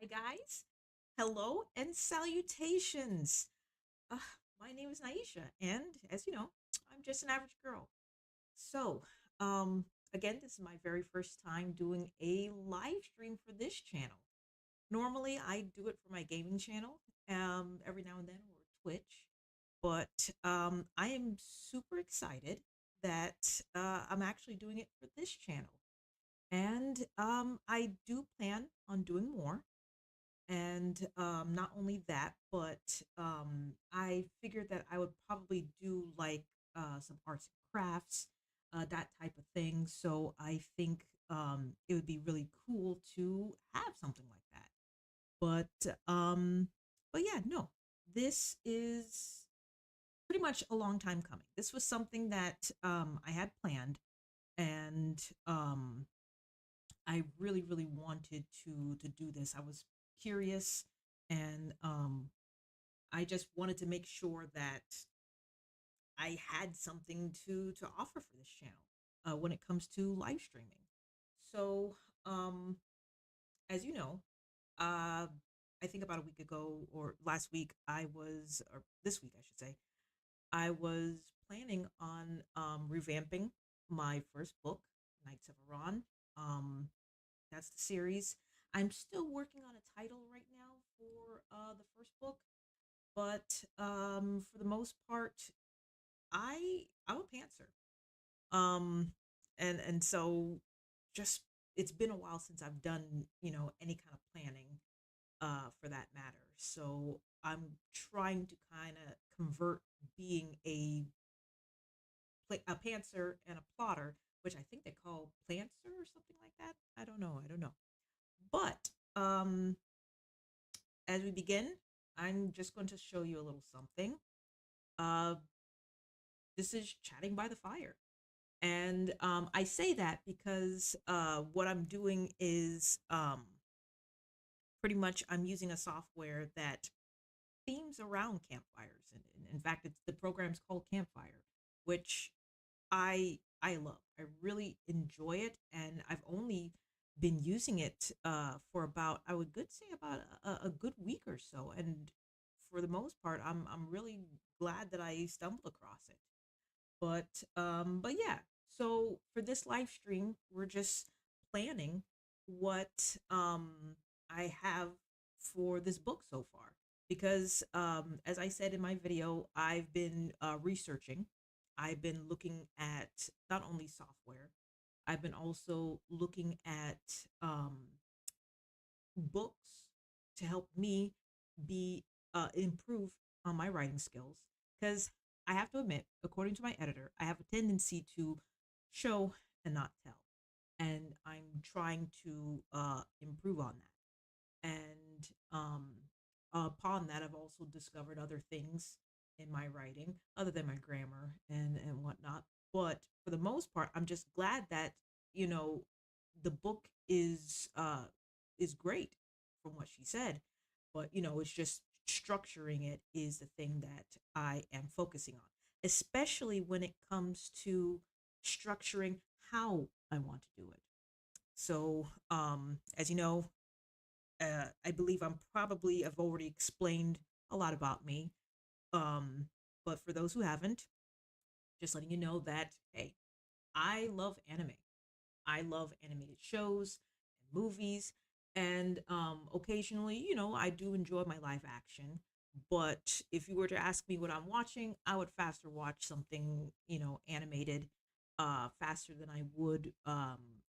Hi, guys. Hello and salutations. Uh, my name is Nyisha, and as you know, I'm just an average girl. So, um, again, this is my very first time doing a live stream for this channel. Normally, I do it for my gaming channel, every now and then, or Twitch. But I am super excited that I'm actually doing it for this channel, and I do plan on doing more. And not only that, but I figured that I would probably do like some arts and crafts, that type of thing. So I think it would be really cool to have something like that. But yeah, no, this is pretty much a long time coming. This was something that I had planned, and I really, really wanted to do this. I was curious, and I just wanted to make sure that I had something to offer for this channel when it comes to live streaming. So, um, as you know, uh, I think about a week ago or last week, or this week, I should say, I was planning on revamping my first book, Knights of Auran. Um, That's the series. I'm still working on a title right now for the first book, but for the most part, I'm a pantser. Um, and so just it's been a while since I've done any kind of planning for that matter. So I'm trying to kind of convert being a pantser and a plotter, which I think they call planter or something like that. I don't know. I don't know. But as we begin, I'm just going to show you a little something. Uh, this is chatting by the fire. And I say that because what I'm doing is pretty much I'm using a software that themes around campfires. And in fact, the program's called Campfire, which I love. I really enjoy it, and I've only been using it for about I would good say about a good week or so. And for the most part, I'm really glad that I stumbled across it. But yeah, so for this live stream, we're just planning what I have for this book so far. Because as I said in my video, I've been researching. I've been looking at not only software, I've been also looking at books to help me be improve on my writing skills. Because I have to admit, according to my editor, I have a tendency to show and not tell, and I'm trying to improve on that. And upon that, I've also discovered other things in my writing other than my grammar and whatnot. But for the most part, I'm just glad that you know the book is great from what she said, but it's just structuring it is the thing that I am focusing on, especially when it comes to structuring how I want to do it. So, as you know, I believe I've already explained a lot about me. Um, but for those who haven't, just letting you know that hey, I love anime. I love animated shows and movies, and occasionally, I do enjoy my live action. But if you were to ask me what I'm watching, I would faster watch something, animated, faster than I would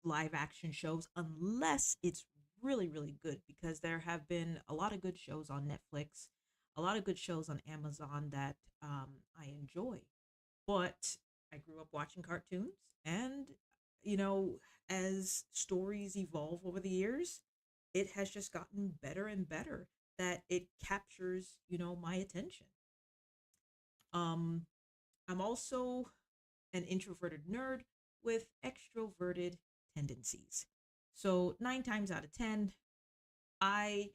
live action shows, unless it's really, really good. Because there have been a lot of good shows on Netflix, a lot of good shows on Amazon that I enjoy. But I grew up watching cartoons, and you know, as stories evolve over the years, it has just gotten better and better that it captures, my attention. Um, I'm also an introverted nerd with extroverted tendencies. So 9 times out of 10, I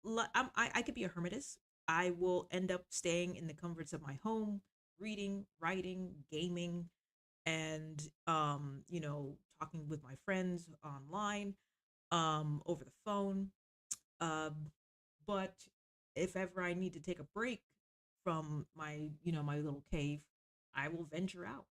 I could be a hermitess. I will end up staying in the comforts of my home, reading, writing, gaming, and talking with my friends online, over the phone. Um, but if ever I need to take a break from my, my little cave, I will venture out.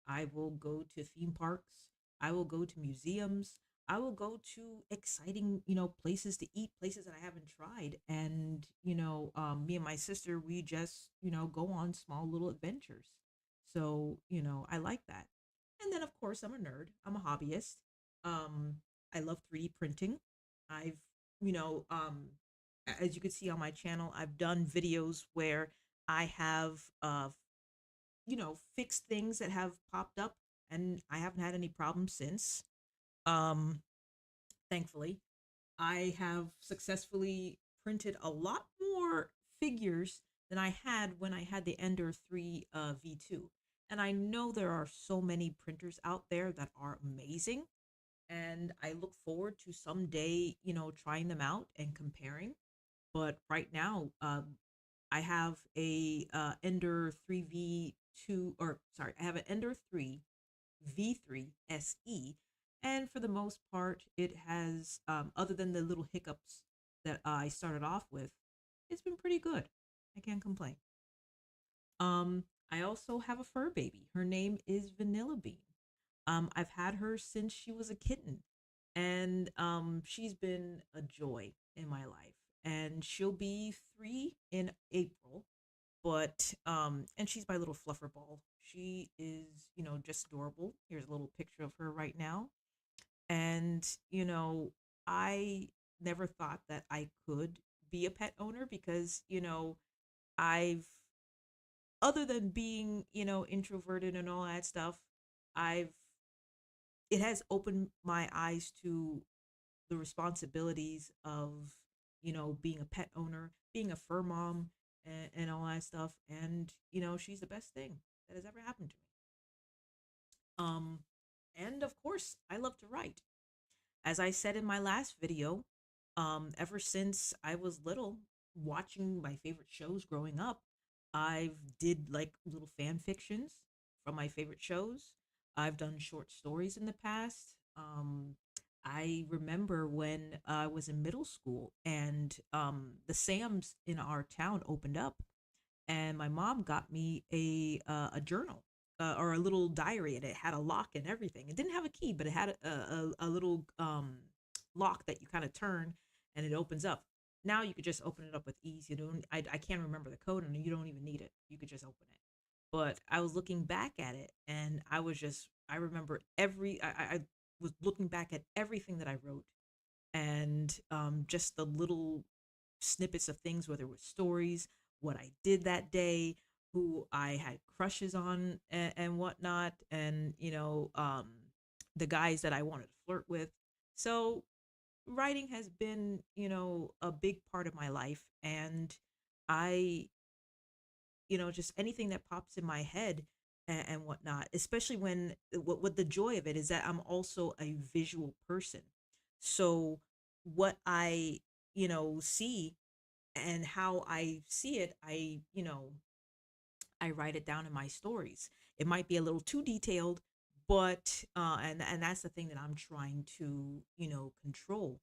I will go to theme parks. I will go to museums. I will go to exciting, places to eat, places that I haven't tried. And, me and my sister, we just, go on small little adventures. So, I like that. And then, of course, I'm a nerd. I'm a hobbyist. Um, I love 3D printing. I've, you know, um, as you can see on my channel, I've done videos where I have, fixed things that have popped up, and I haven't had any problems since. Um, Thankfully, I have successfully printed a lot more figures than I had when I had the Ender 3 V2. And I know there are so many printers out there that are amazing. And I look forward to someday, trying them out and comparing. But right now, I have a Ender 3V2, or sorry, I have an Ender 3 V3 SE. And for the most part, it has, other than the little hiccups that I started off with, it's been pretty good. I can't complain. I also have a fur baby. Her name is Vanilla Bean. I've had her since she was a kitten, and she's been a joy in my life. And she'll be 3 in April, but and she's my little fluffer ball. She is, just adorable. Here's a little picture of her right now. And, I never thought that I could be a pet owner because, I've, other than being, introverted and all that stuff, I've, it has opened my eyes to the responsibilities of, being a pet owner, being a fur mom, and all that stuff. And, she's the best thing that has ever happened to me. Um, and of course, I love to write. As I said in my last video, ever since I was little, watching my favorite shows growing up, I've did like little fan fictions from my favorite shows. I've done short stories in the past. I remember when I was in middle school and the Sam's in our town opened up, and my mom got me a journal, or a little diary, and it had a lock and everything. It didn't have a key, but it had a little lock that you kind of turn and it opens up. Now you could just open it up with ease. You don't. I can't remember the code, and you don't even need it. You could just open it. But I was looking back at it, and I remember I was looking back at everything that I wrote, and just the little snippets of things, whether it was stories, what I did that day, who I had crushes on, and whatnot, and the guys that I wanted to flirt with. So writing has been, a big part of my life, and I, just anything that pops in my head and whatnot, especially when what the joy of it is that I'm also a visual person. So what I, see and how I see it, I write it down in my stories. It might be a little too detailed, but and that's the thing that I'm trying to, control.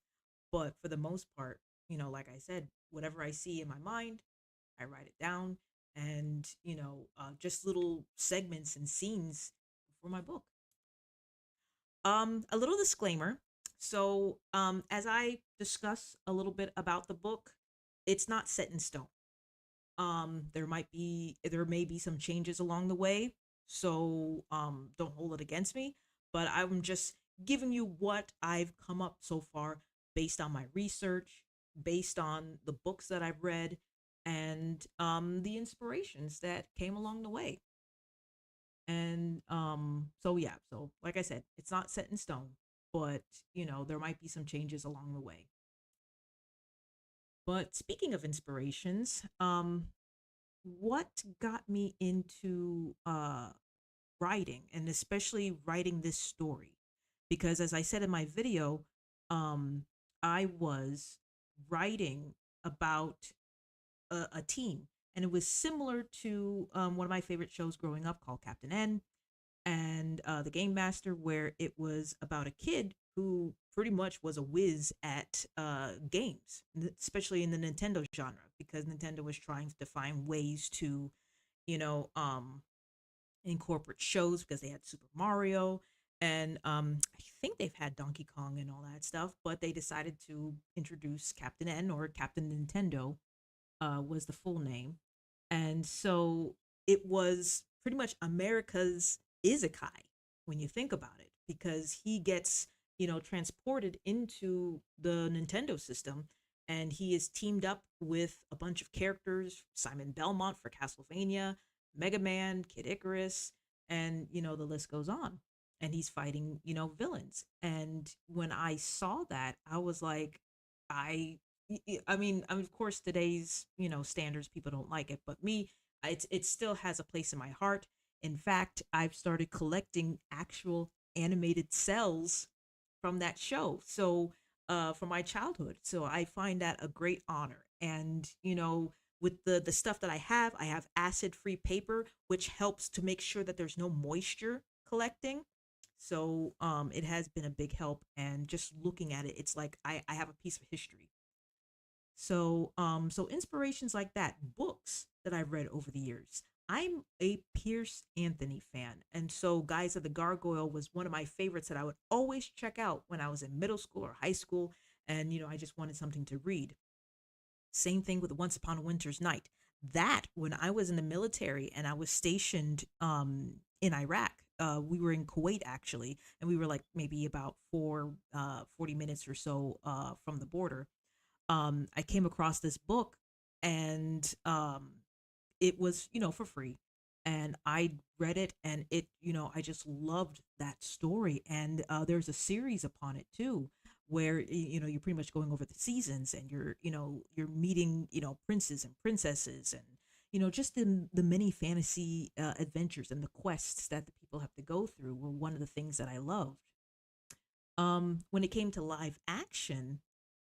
But for the most part, like I said, whatever I see in my mind, I write it down, and just little segments and scenes for my book. A little disclaimer. So, as I discuss a little bit about the book, it's not set in stone. There may be some changes along the way, so don't hold it against me. But I'm just giving you what I've come up so far based on my research, based on the books that I've read, and the inspirations that came along the way. And so yeah, so like I said, it's not set in stone, but there might be some changes along the way. But speaking of inspirations, what got me into writing, and especially writing this story, because as I said in my video, um I was writing about a team, and it was similar to one of my favorite shows growing up called Captain N. and the Game Master, where it was about a kid who pretty much was a whiz at games, especially in the Nintendo genre, because Nintendo was trying to find ways to, you know, incorporate shows because they had Super Mario. And I think they've had Donkey Kong and all that stuff, but they decided to introduce Captain N, or Captain Nintendo, was the full name. And so it was pretty much America's Isekai when you think about it, because he gets, transported into the Nintendo system, and he is teamed up with a bunch of characters: Simon Belmont for Castlevania, Mega Man, Kid Icarus, and, the list goes on. And he's fighting, villains. And when I saw that, I was like, I I mean, of course, today's standards, people don't like it, but me, it still has a place in my heart. In fact, I've started collecting actual animated cells from that show. So, from my childhood. So I find that a great honor. And with the stuff that I have acid free paper, which helps to make sure that there's no moisture collecting. So it has been a big help. And just looking at it, it's like I have a piece of history. So inspirations like that, books that I've read over the years. I'm a Pierce Anthony fan, and so Guys of the Gargoyle was one of my favorites that I would always check out when I was in middle school or high school, and I just wanted something to read. Same thing with Once Upon a Winter's Night. That, when I was in the military and I was stationed in Iraq, we were in Kuwait actually, and we were like maybe about 40 minutes or so from the border. I came across this book, and it was, for free. And I read it, and I just loved that story. And there's a series upon it too, where you're pretty much going over the seasons, and you're meeting princes and princesses, and just the many fantasy adventures and the quests that the people have to go through were one of the things that I loved. When it came to live action,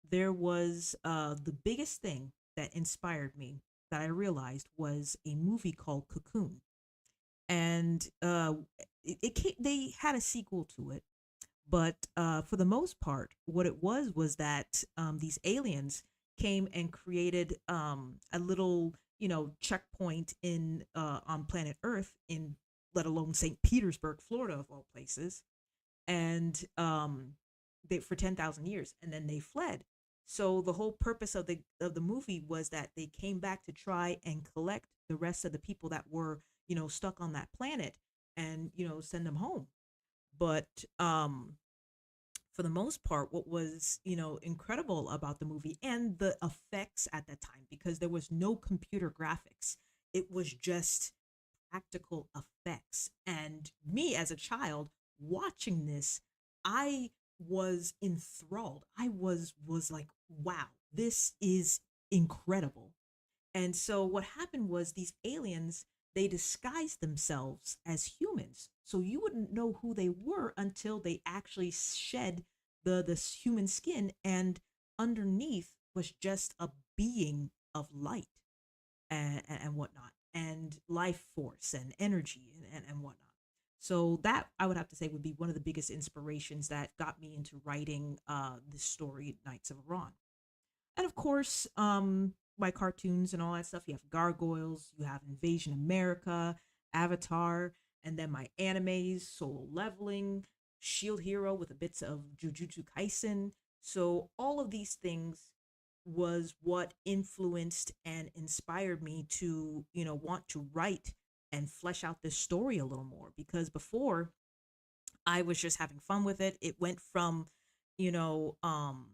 there was the biggest thing that inspired me that I realized was a movie called Cocoon, and they had a sequel to it, but for the most part, what it was that these aliens came and created a little checkpoint in on planet Earth, in let alone St. Petersburg, Florida, of all places, and they for 10,000 years, and then they fled. So the whole purpose of the movie was that they came back to try and collect the rest of the people that were stuck on that planet, and send them home. But for the most part, what was incredible about the movie and the effects at that time, because there was no computer graphics, it was just practical effects. And me as a child watching this, I was enthralled. I was like, wow, this is incredible. And so what happened was, these aliens, they disguised themselves as humans. So you wouldn't know who they were until they actually shed the human skin, and underneath was just a being of light, and whatnot, and life force and energy, and whatnot. So that, I would have to say, would be one of the biggest inspirations that got me into writing this story, Knights of Iran. And of course, my cartoons and all that stuff. You have Gargoyles, you have Invasion America, Avatar, and then my animes, Solo Leveling, Shield Hero with a bits of Jujutsu Kaisen. So all of these things was what influenced and inspired me to, want to write and flesh out this story a little more, because before, I was just having fun with it. You know, um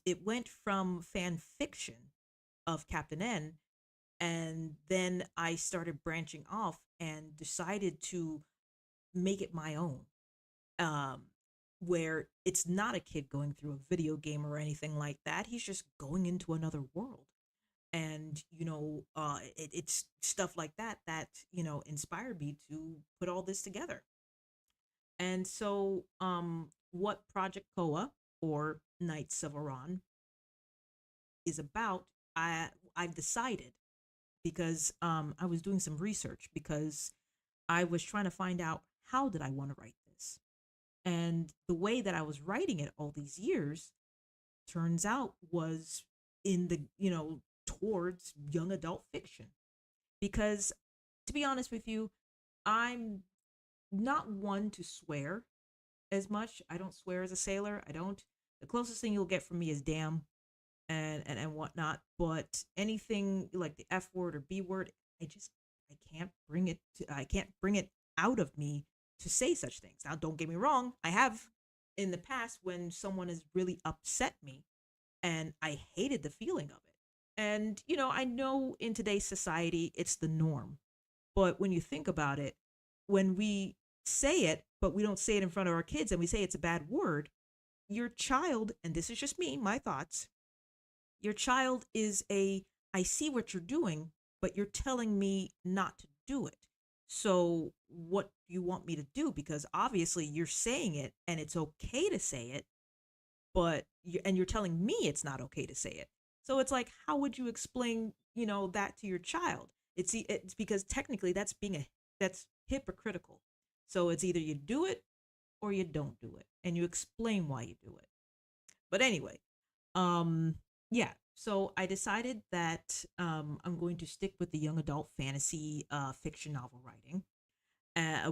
it went from fan fiction of Captain N, and then I started branching off and decided to make it my own. Um, where it's not a kid going through a video game or anything like that. He's just going into another world. And it's stuff like that that inspired me to put all this together. And so, what Project Koa, or Knights of Iran, is about, I've decided, because I was doing some research, because I was trying to find out how did I want to write this? And the way that I was writing it all these years turns out was in the, towards young adult fiction. Because to be honest with you, I'm not one to swear as much. I don't swear as a sailor. I don't. The closest thing you'll get from me is damn and whatnot. But anything like the F word or B word, I just I can't bring it out of me to say such things. Now, don't get me wrong. I have in the past when someone has really upset me, and I hated the feeling of it. And I know in today's society it's the norm, but when you think about it, when we say it, but we don't say it in front of our kids and we say it's a bad word, your child, and this is just me, my thoughts, your child is I see what you're doing, but you're telling me not to do it. So what do you want me to do? Because obviously you're saying it and it's okay to say it, and you're telling me it's not okay to say it. So it's like, how would you explain, that to your child? It's because technically that's hypocritical. So it's either you do it or you don't do it, and you explain why you do it. But anyway, um, yeah. So I decided that I'm going to stick with the young adult fantasy fiction novel writing,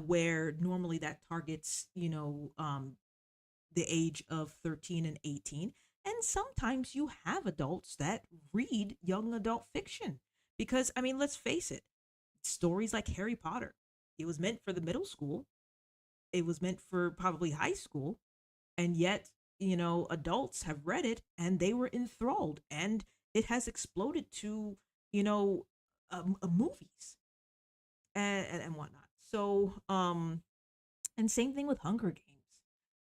where normally that targets, the age of 13 and 18. And sometimes you have adults that read young adult fiction. Because, I mean, let's face it, stories like Harry Potter, it was meant for the middle school, it was meant for probably high school. And yet, adults have read it and they were enthralled. And it has exploded to, movies and whatnot. So, and same thing with Hunger Games.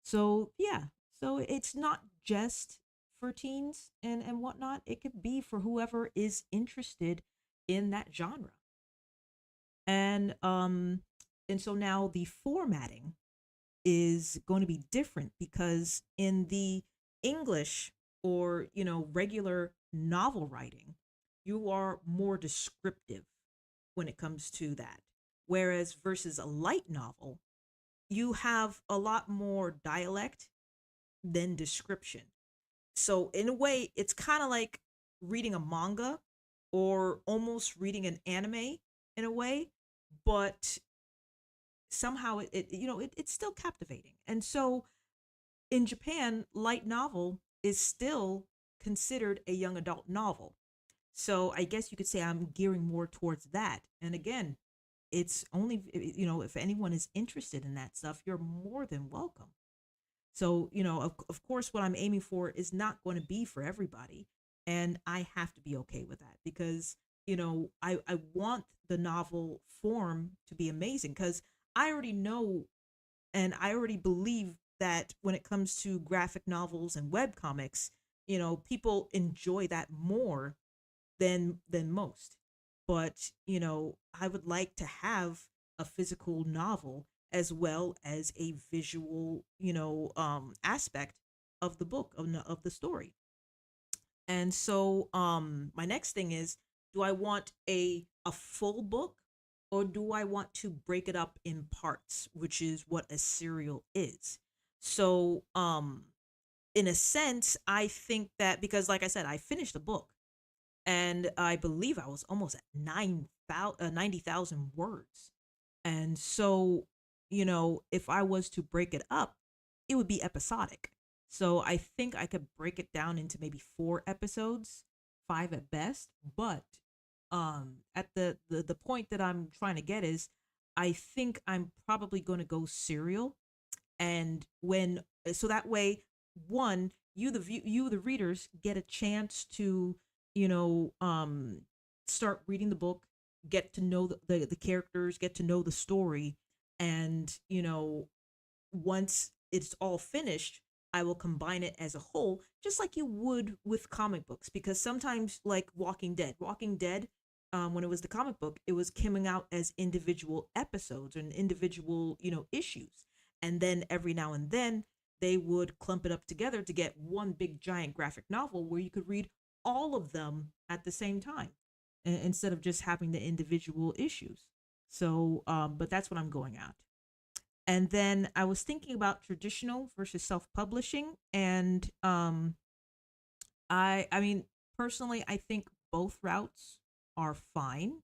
So yeah, so it's not just for teens and whatnot. It could be for whoever is interested in that genre. And so now the formatting is going to be different because in the English or regular novel writing, you are more descriptive when it comes to that. Whereas versus a light novel, you have a lot more dialect than description. So in a way, it's kind of like reading a manga or almost reading an anime in a way, but somehow it's still captivating. And so in Japan, light novel is still considered a young adult novel. So I guess you could say I'm gearing more towards that. And again, it's only, if anyone is interested in that stuff, you're more than welcome. So, of course, what I'm aiming for is not going to be for everybody. And I have to be okay with that because, I want the novel form to be amazing because I already know and I already believe that when it comes to graphic novels and web comics, people enjoy that more than most. But, I would like to have a physical novel as well as a visual, aspect of the book of the story. And so my next thing is, do I want a full book or do I want to break it up in parts, which is what a serial is? So in a sense, I think that because like I said, I finished the book and I believe I was almost at 90,000 words. And so, if I was to break it up, it would be episodic. So I think I could break it down into maybe 4 episodes, 5 at best. But at the point that I'm trying to get is I think I'm probably going to go serial. And when so that way, one, you the readers get a chance to, you know um start reading the book, get to know the characters, get to know the story. And once it's all finished, I will combine it as a whole, just like you would with comic books. Because sometimes, like Walking Dead, when it was the comic book, it was coming out as individual episodes and individual, issues. And then every now and then, they would clump it up together to get one big giant graphic novel where you could read all of them at the same time instead of just having the individual issues. So, but that's what I'm going at. And then I was thinking about traditional versus self-publishing, and I mean, personally, I think both routes are fine,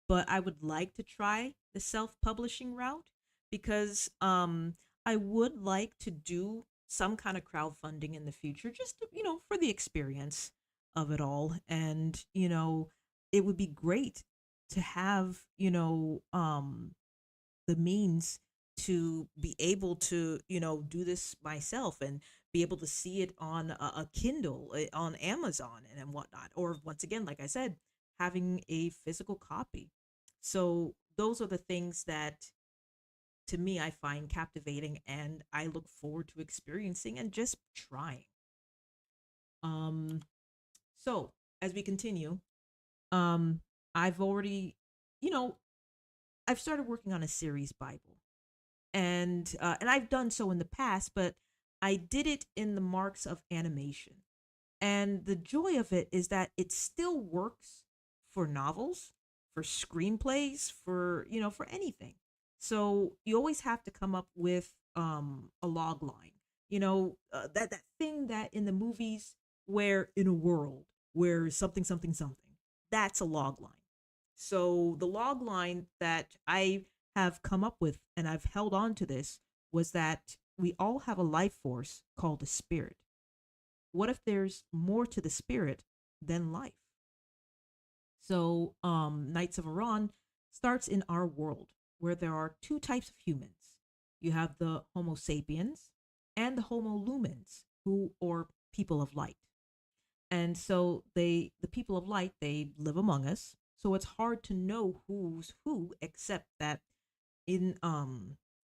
but I would like to try the self-publishing route because I would like to do some kind of crowdfunding in the future, just to, for the experience of it all. And it would be great to have the means to be able to do this myself and be able to see it on a Kindle, on Amazon and whatnot, or once again, like I said, having a physical copy. So those are the things that to me I find captivating and I look forward to experiencing and just trying. Um so as we continue, um I've already, you know I've started working on a series Bible, and I've done so in the past, but I did it in the marks of animation. And the joy of it is that it still works for novels, for screenplays, for anything. So you always have to come up with a log line. That thing that in the movies where in a world where something something something, that's a log line. So the log line that I have come up with and I've held on to this was that we all have a life force called a spirit. What if there's more to the spirit than life? So, Knights of Auran starts in our world where there are two types of humans. You have the Homo sapiens and the Homo lumens, who or people of light. And so the people of light, they live among us. So it's hard to know who's who, except that in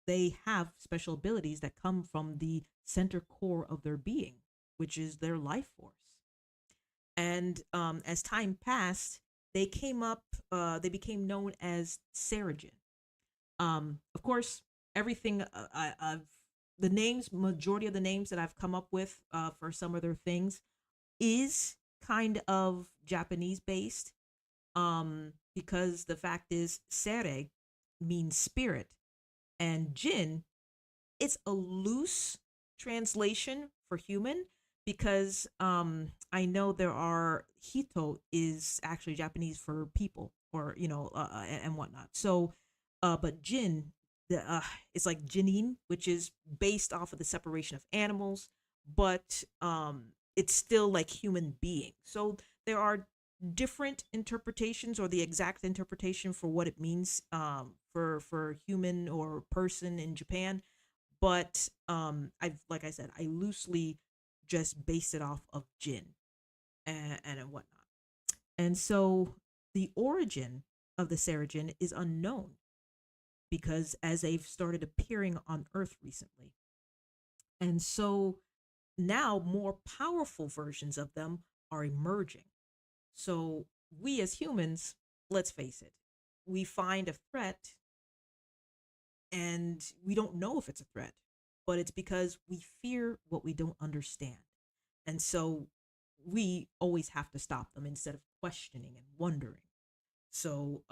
they have special abilities that come from the center core of their being, which is their life force. And as time passed, they came up. They became known as Sarajin. Of course, everything I've the names, majority of the names that I've come up with for some of their things is kind of Japanese based. Because the fact is, Sere means spirit, and Jin, it's a loose translation for human because I know there are Hito is actually Japanese for people or and whatnot. So but Jin, it's like Jinin, which is based off of the separation of animals, but it's still like human being. So there are different interpretations or the exact interpretation for what it means for human or person in Japan, but I've like I said, I loosely just based it off of Jin and whatnot. And so the origin of the Sarajin is unknown because as they've started appearing on Earth recently. And so now more powerful versions of them are emerging. So we as humans, let's face it, we find a threat and we don't know if it's a threat, but it's because we fear what we don't understand. And so we always have to stop them instead of questioning and wondering. So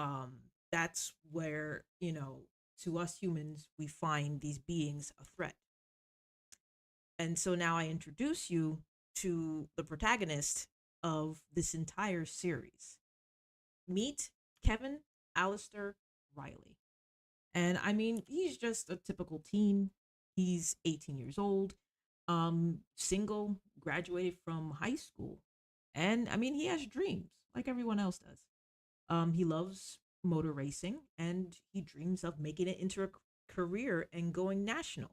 that's where, to us humans, we find these beings a threat. And so now I introduce you to the protagonist of this entire series. Meet Kevin Alistair Riley. And I mean, he's just a typical teen. He's 18 years old, single, graduated from high school. And I mean, he has dreams like everyone else does. He loves motor racing and he dreams of making it into a career and going national.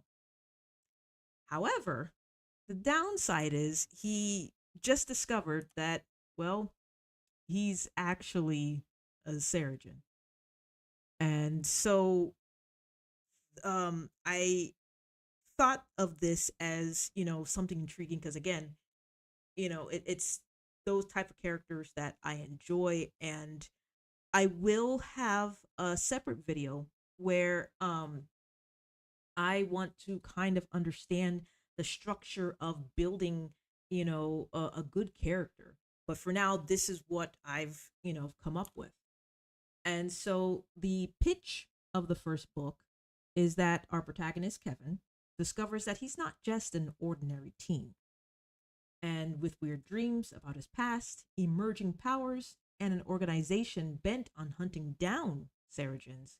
However, the downside is he just discovered that, well, he's actually a Saracen. And so I thought of this as something intriguing because again, it's those type of characters that I enjoy, and I will have a separate video where I want to kind of understand the structure of building a good character, but for now this is what I've come up with. And so the pitch of the first book is that our protagonist, Kevin, discovers that he's not just an ordinary teen. And with weird dreams about his past, emerging powers, and an organization bent on hunting down Saracens,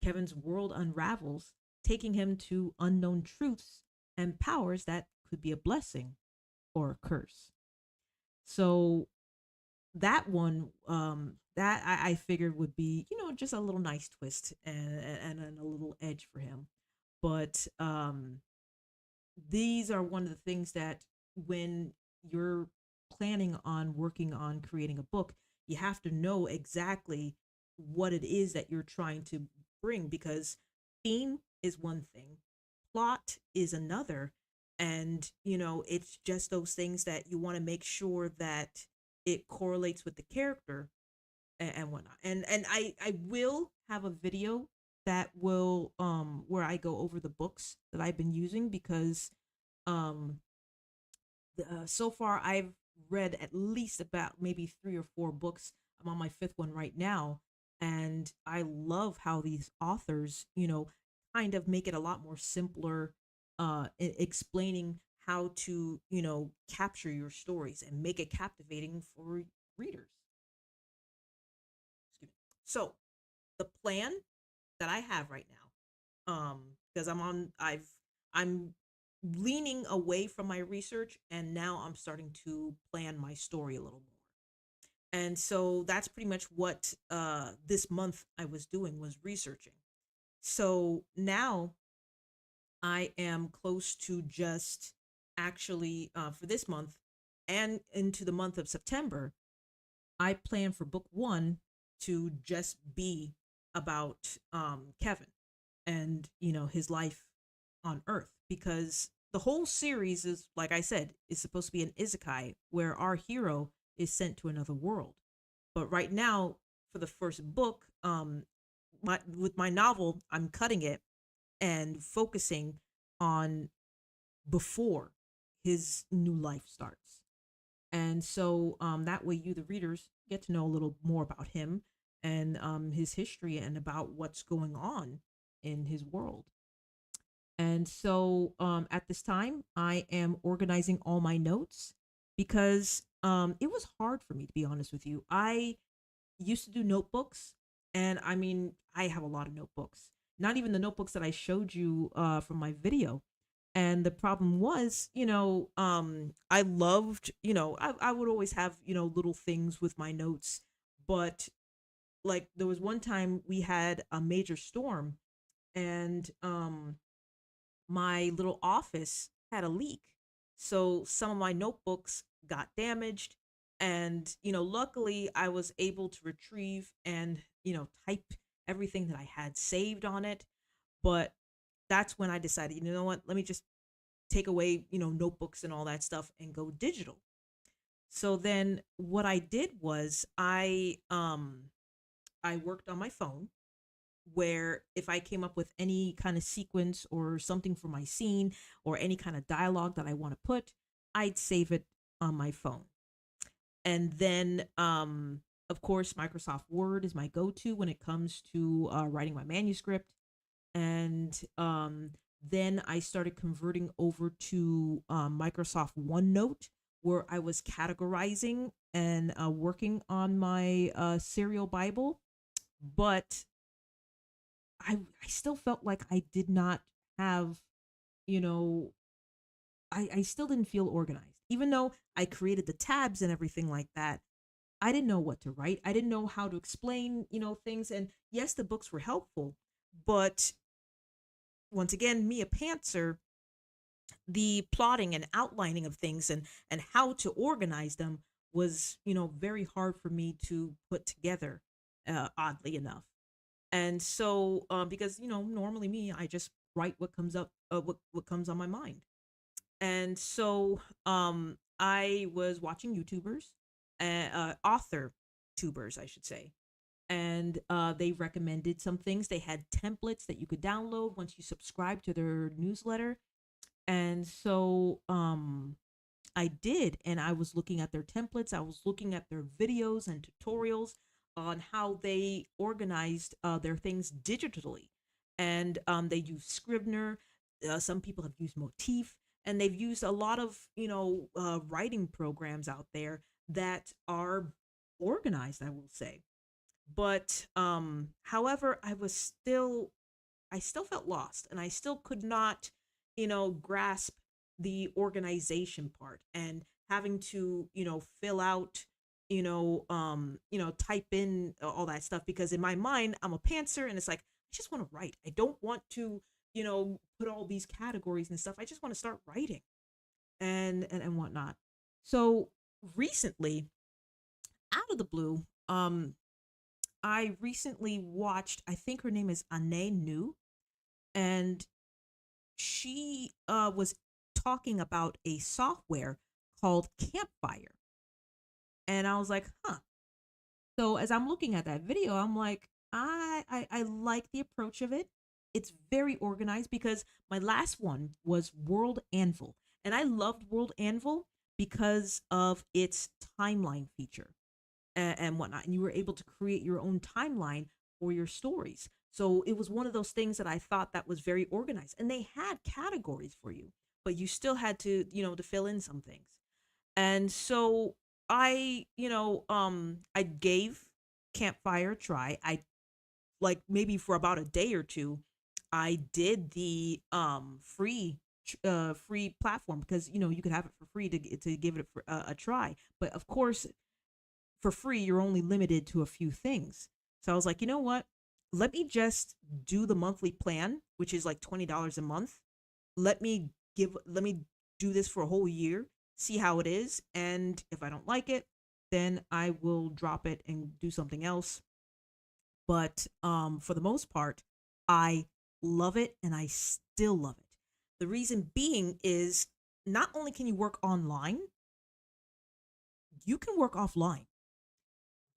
Kevin's world unravels, taking him to unknown truths and powers that could be a blessing or a curse. So that one, that I figured would be, just a little nice twist and a little edge for him. But these are one of the things that when you're planning on working on creating a book, you have to know exactly what it is that you're trying to bring, because theme is one thing, plot is another, and it's just those things that you want to make sure that it correlates with the character and whatnot. And I will have a video that will where I go over the books that I've been using, because um so far I've read at least about maybe 3 or 4 books. I'm on my fifth one right now, and I love how these authors, kind of make it a lot more simpler, explaining how to, capture your stories and make it captivating for readers. Excuse me. So the plan that I have right now, because I'm leaning away from my research, and now I'm starting to plan my story a little more. And so that's pretty much what this month I was doing, was researching. So now I am close to just actually, for this month and into the month of September, I plan for book one to just be about Kevin and his life on Earth, because the whole series is, like I said, is supposed to be an isekai where our hero is sent to another world. But right now, for the first book, with my novel, I'm cutting it and focusing on before his new life starts. And so that way, you, the readers, get to know a little more about him and his history and about what's going on in his world. And so at this time, I am organizing all my notes, because it was hard for me, to be honest with you. I used to do notebooks, and I mean, I have a lot of notebooks, not even the notebooks that I showed you from my video. And the problem was, I loved, I would always have, little things with my notes. But like, there was one time we had a major storm, and my little office had a leak. So some of my notebooks got damaged. And, luckily I was able to retrieve and, type everything that I had saved on it. But that's when I decided, you know what, let me just take away, notebooks and all that stuff and go digital. So then what I did was I worked on my phone, where if I came up with any kind of sequence or something for my scene, or any kind of dialogue that I want to put, I'd save it on my phone. And then, of course, Microsoft Word is my go to when it comes to writing my manuscript. And then I started converting over to Microsoft OneNote, where I was categorizing and working on my serial Bible. But I still felt like I did not have, you know, I still didn't feel organized. Even though I created the tabs and everything like that, I didn't know what to write. I didn't know how to explain, things. And yes, the books were helpful, but once again, me, a pantser, the plotting and outlining of things and how to organize them was, very hard for me to put together, oddly enough. And so, because normally me, I just write what comes up, what comes on my mind. And so, I was watching YouTubers, author tubers, I should say, and they recommended some things. They had templates that you could download once you subscribe to their newsletter. And so, I did, and I was looking at their templates. I was looking at their videos and tutorials on how they organized their things digitally. and they use Scrivener. Some people have used Motif, and they've used a lot of writing programs out there that are organized, I will say. But however, I still felt lost, and I still could not, grasp the organization part, and having to, fill out, type in all that stuff, because in my mind I'm a pantser, and it's like I just want to write. I don't want to, put all these categories and stuff. I just want to start writing and whatnot. So recently, out of the blue, I recently watched. I think her name is Ane New, and she was talking about a software called Campfire, and I was like, huh. So as I'm looking at that video, I'm like, I like the approach of it. It's very organized, because my last one was World Anvil, and I loved World Anvil because of its timeline feature and whatnot. And you were able to create your own timeline for your stories. So it was one of those things that I thought that was very organized. And they had categories for you, but you still had to, to fill in some things. And so I gave Campfire a try. I like maybe for about a day or two, I did the free platform, because you could have it for free to give it a try. But of course, for free, you're only limited to a few things. So I was like, you know what? Let me just do the monthly plan, which is like $20 a month. Let me do this for a whole year, see how it is, and if I don't like it, then I will drop it and do something else. But for the most part, I love it, and I still love it. The reason being is, not only can you work online, you can work offline.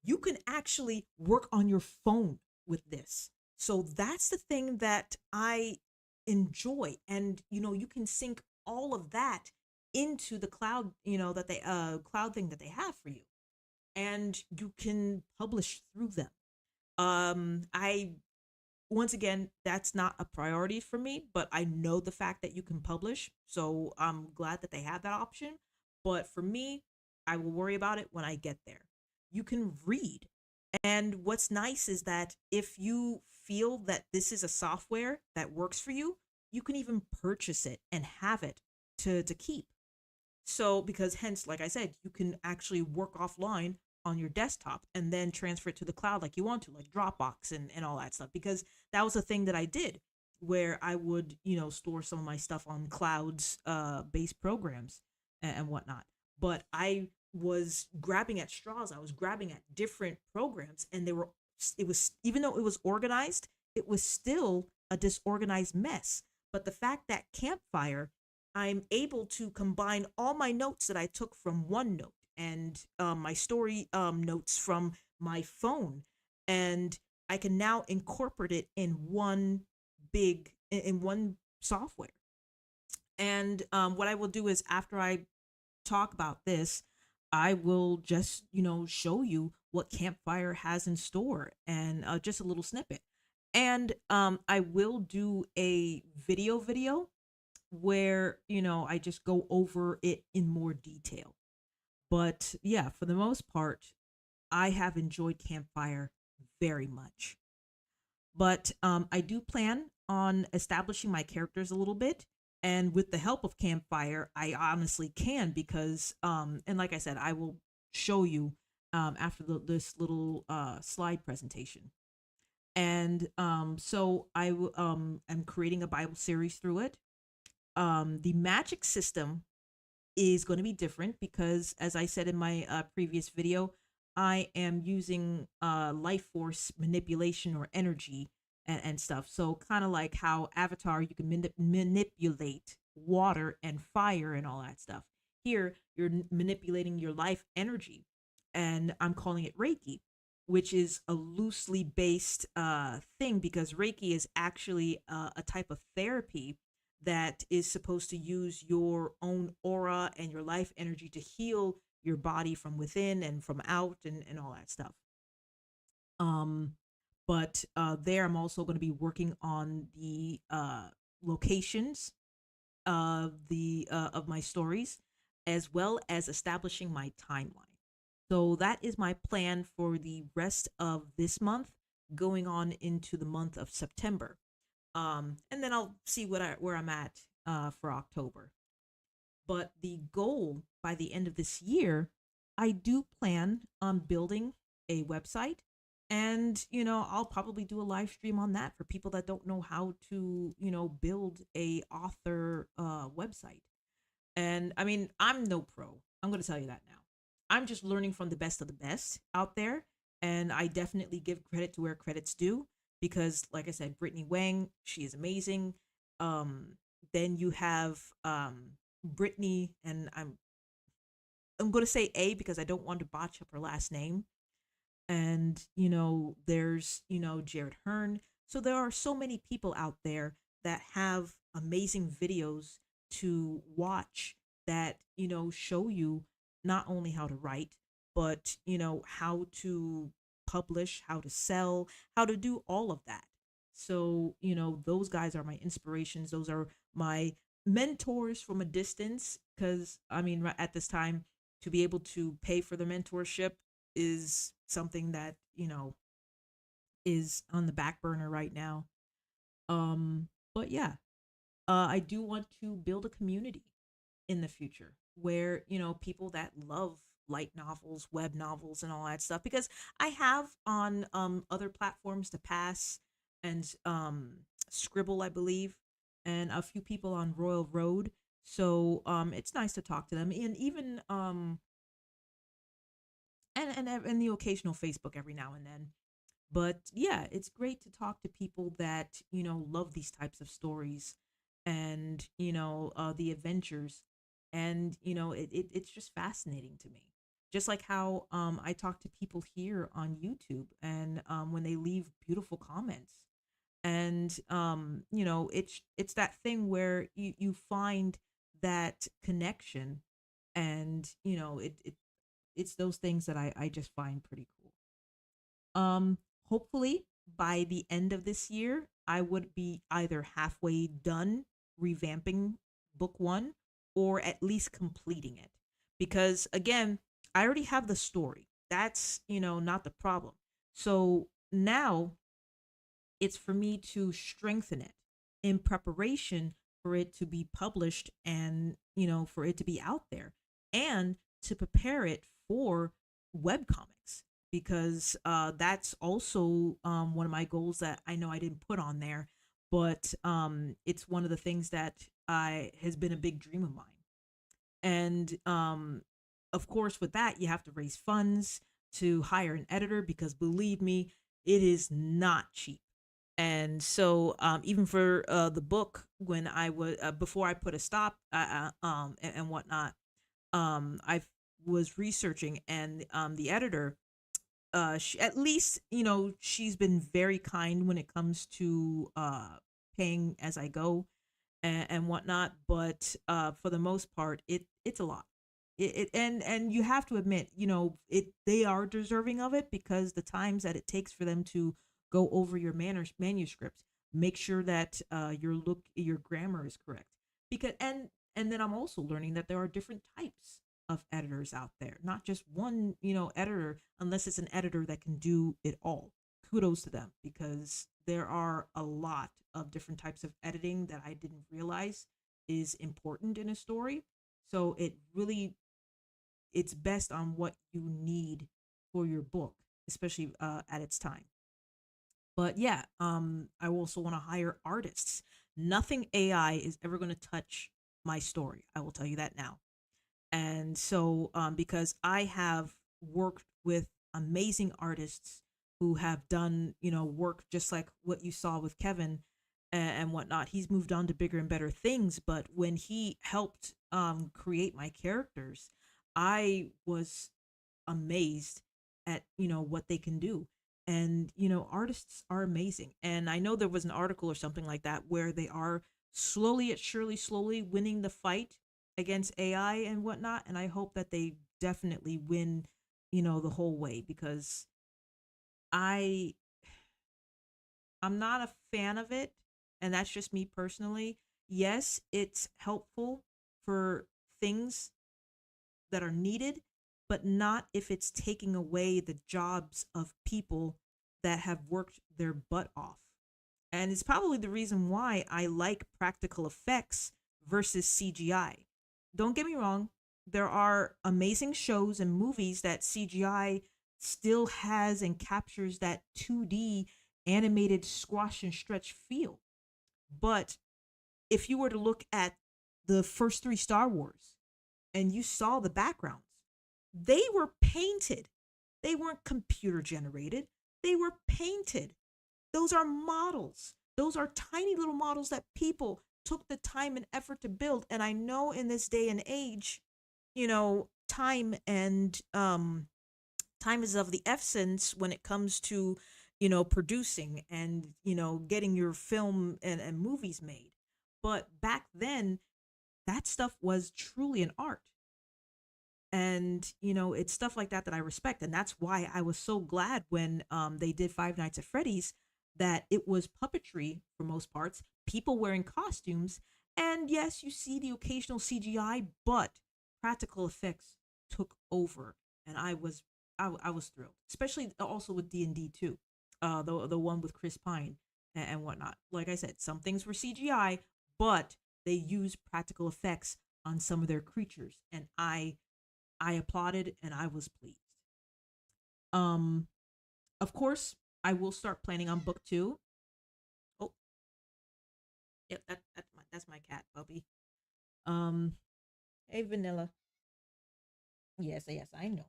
You can actually work on your phone with this. So that's the thing that I enjoy. And you can sync all of that into the cloud, that they cloud thing that they have for you. And you can publish through them. I Once again, that's not a priority for me, but I know the fact that you can publish, so I'm glad that they have that option. But for me, I will worry about it when I get there. You can read. And what's nice is that if you feel that this is a software that works for you, you can even purchase it and have it to keep. So, because hence, like I said, you can actually work offline on your desktop and then transfer it to the cloud like you want to, like Dropbox and all that stuff. Because that was a thing that I did, where I would, store some of my stuff on clouds based programs and whatnot. But I was grabbing at straws. I was grabbing at different programs, and it was, even though it was organized, it was still a disorganized mess. But the fact that Campfire, I'm able to combine all my notes that I took from OneNote, and my story notes from my phone, and I can now incorporate it in one software. And what I will do is, after I talk about this, I will just show you what Campfire has in store, and just a little snippet. And I will do a video where I just go over it in more detail. But yeah, for the most part, I have enjoyed Campfire very much. But I do plan on establishing my characters a little bit, and with the help of Campfire, I honestly can, because and like I said, I will show you after this little slide presentation. And so am creating a Bible series through it. The magic system is going to be different, because, as I said in my previous video, I am using life force manipulation, or energy, and stuff. So, kind of like how Avatar, you can manipulate water and fire and all that stuff. Here, you're manipulating your life energy, and I'm calling it Reiki, which is a loosely based thing, because Reiki is actually a type of therapy that is supposed to use your own aura and your life energy to heal your body from within and from out, and all that stuff. Um, But there, I'm also going to be working on the locations of my stories, as well as establishing my timeline. So that is my plan for the rest of this month, going on into the month of September. And then I'll see where I'm at for October. But the goal by the end of this year, I do plan on building a website. And, I'll probably do a live stream on that for people that don't know how to, build a author website. And I mean, I'm no pro. I'm going to tell you that now. I'm just learning from the best of the best out there. And I definitely give credit to where credit's due because, like I said, Brittany Wang, she is amazing. Um, then you have Brittany, and I'm going to say A because I don't want to botch up her last name. And there's Jared Hearn. So there are so many people out there that have amazing videos to watch that show you not only how to write, but how to publish, how to sell, how to do all of that. So those guys are my inspirations. Those are my mentors from a distance, because I mean, at this time, to be able to pay for the mentorship is something that is on the back burner right now. But yeah, I do want to build a community in the future where people that love light novels, web novels, and all that stuff, because I have on other platforms to pass and Scribble, I believe, and a few people on Royal Road. So it's nice to talk to them, and even and the occasional Facebook every now and then. But yeah, it's great to talk to people that love these types of stories, and the adventures, and it's just fascinating to me. Just like how I talk to people here on YouTube, and when they leave beautiful comments, and it's that thing where you find that connection, and it's those things that I just find pretty cool. Hopefully by the end of this year, I would be either halfway done revamping book one, or at least completing it. Because again, I already have the story. That's, not the problem. So now it's for me to strengthen it in preparation for it to be published, and for it to be out there, and to prepare it for web comics, because that's also one of my goals that I know I didn't put on there, but it's one of the things that I has been a big dream of mine. And of course, with that, you have to raise funds to hire an editor, because believe me, it is not cheap. And so, even for the book, when I was before I put a stop, and whatnot, I was researching, and the editor, at least she's been very kind when it comes to paying as I go, and whatnot. But for the most part, it's a lot. And you have to admit, they are deserving of it, because the times that it takes for them to go over your manuscripts, make sure that your grammar is correct. Because and then I'm also learning that there are different types of editors out there, not just one editor, unless it's an editor that can do it all. Kudos to them, because there are a lot of different types of editing that I didn't realize is important in a story. So it's best on what you need for your book, especially at its time. But yeah, I also want to hire artists. Nothing AI is ever going to touch my story. I will tell you that now. And so, because I have worked with amazing artists who have done, work just like what you saw with Kevin, and whatnot. He's moved on to bigger and better things. But when he helped create my characters, I was amazed at what they can do. And artists are amazing, and I know there was an article or something like that where they are slowly but surely, slowly winning the fight against AI and whatnot. And I hope that they definitely win the whole way, because I I'm not a fan of it, and that's just me personally. Yes, it's helpful for things that are needed, but not if it's taking away the jobs of people that have worked their butt off. And it's probably the reason why I like practical effects versus CGI. Don't get me wrong, there are amazing shows and movies that CGI still has and captures that 2D animated squash and stretch feel. But if you were to look at the first three Star Wars and you saw the backgrounds, they were painted. They weren't computer generated, they were painted. Those are models. Those are tiny little models that people took the time and effort to build. And I know in this day and age, time and time is of the essence when it comes to, producing and, getting your film and movies made. But back then, that stuff was truly an art. And it's stuff like that that I respect, and that's why I was so glad when they did Five Nights at Freddy's, that it was puppetry for most parts, people wearing costumes, and yes, you see the occasional CGI, but practical effects took over, and I was thrilled, especially also with D&D too, the one with Chris Pine and whatnot. Like I said, some things were CGI, but they used practical effects on some of their creatures, and I applauded and I was pleased. Um, of course, I will start planning on book two. Oh, yep, that's my cat, puppy. Um, hey Vanilla. Yes, yes, I know.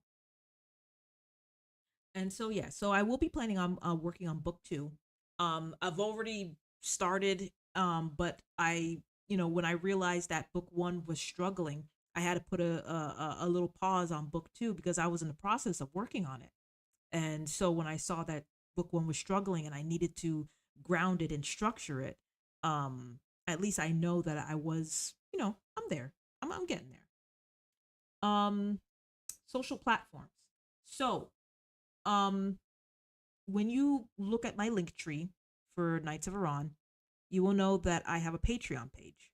And so yeah, so I will be planning on working on book two. I've already started, but when I realized that book one was struggling, I had to put a little pause on book two because I was in the process of working on it. And so when I saw that book one was struggling and I needed to ground it and structure it, at least I know that I was, I'm there. I'm getting there. Social platforms. So, um, when you look at my link tree for Knights of Auran, you will know that I have a Patreon page.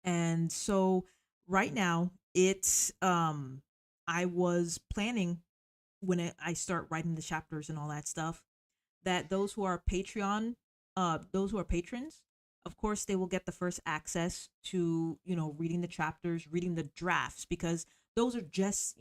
And so right now it's I was planning when I start writing the chapters and all that stuff, that those who are patrons, of course, they will get the first access to, reading the chapters, reading the drafts, because those are just,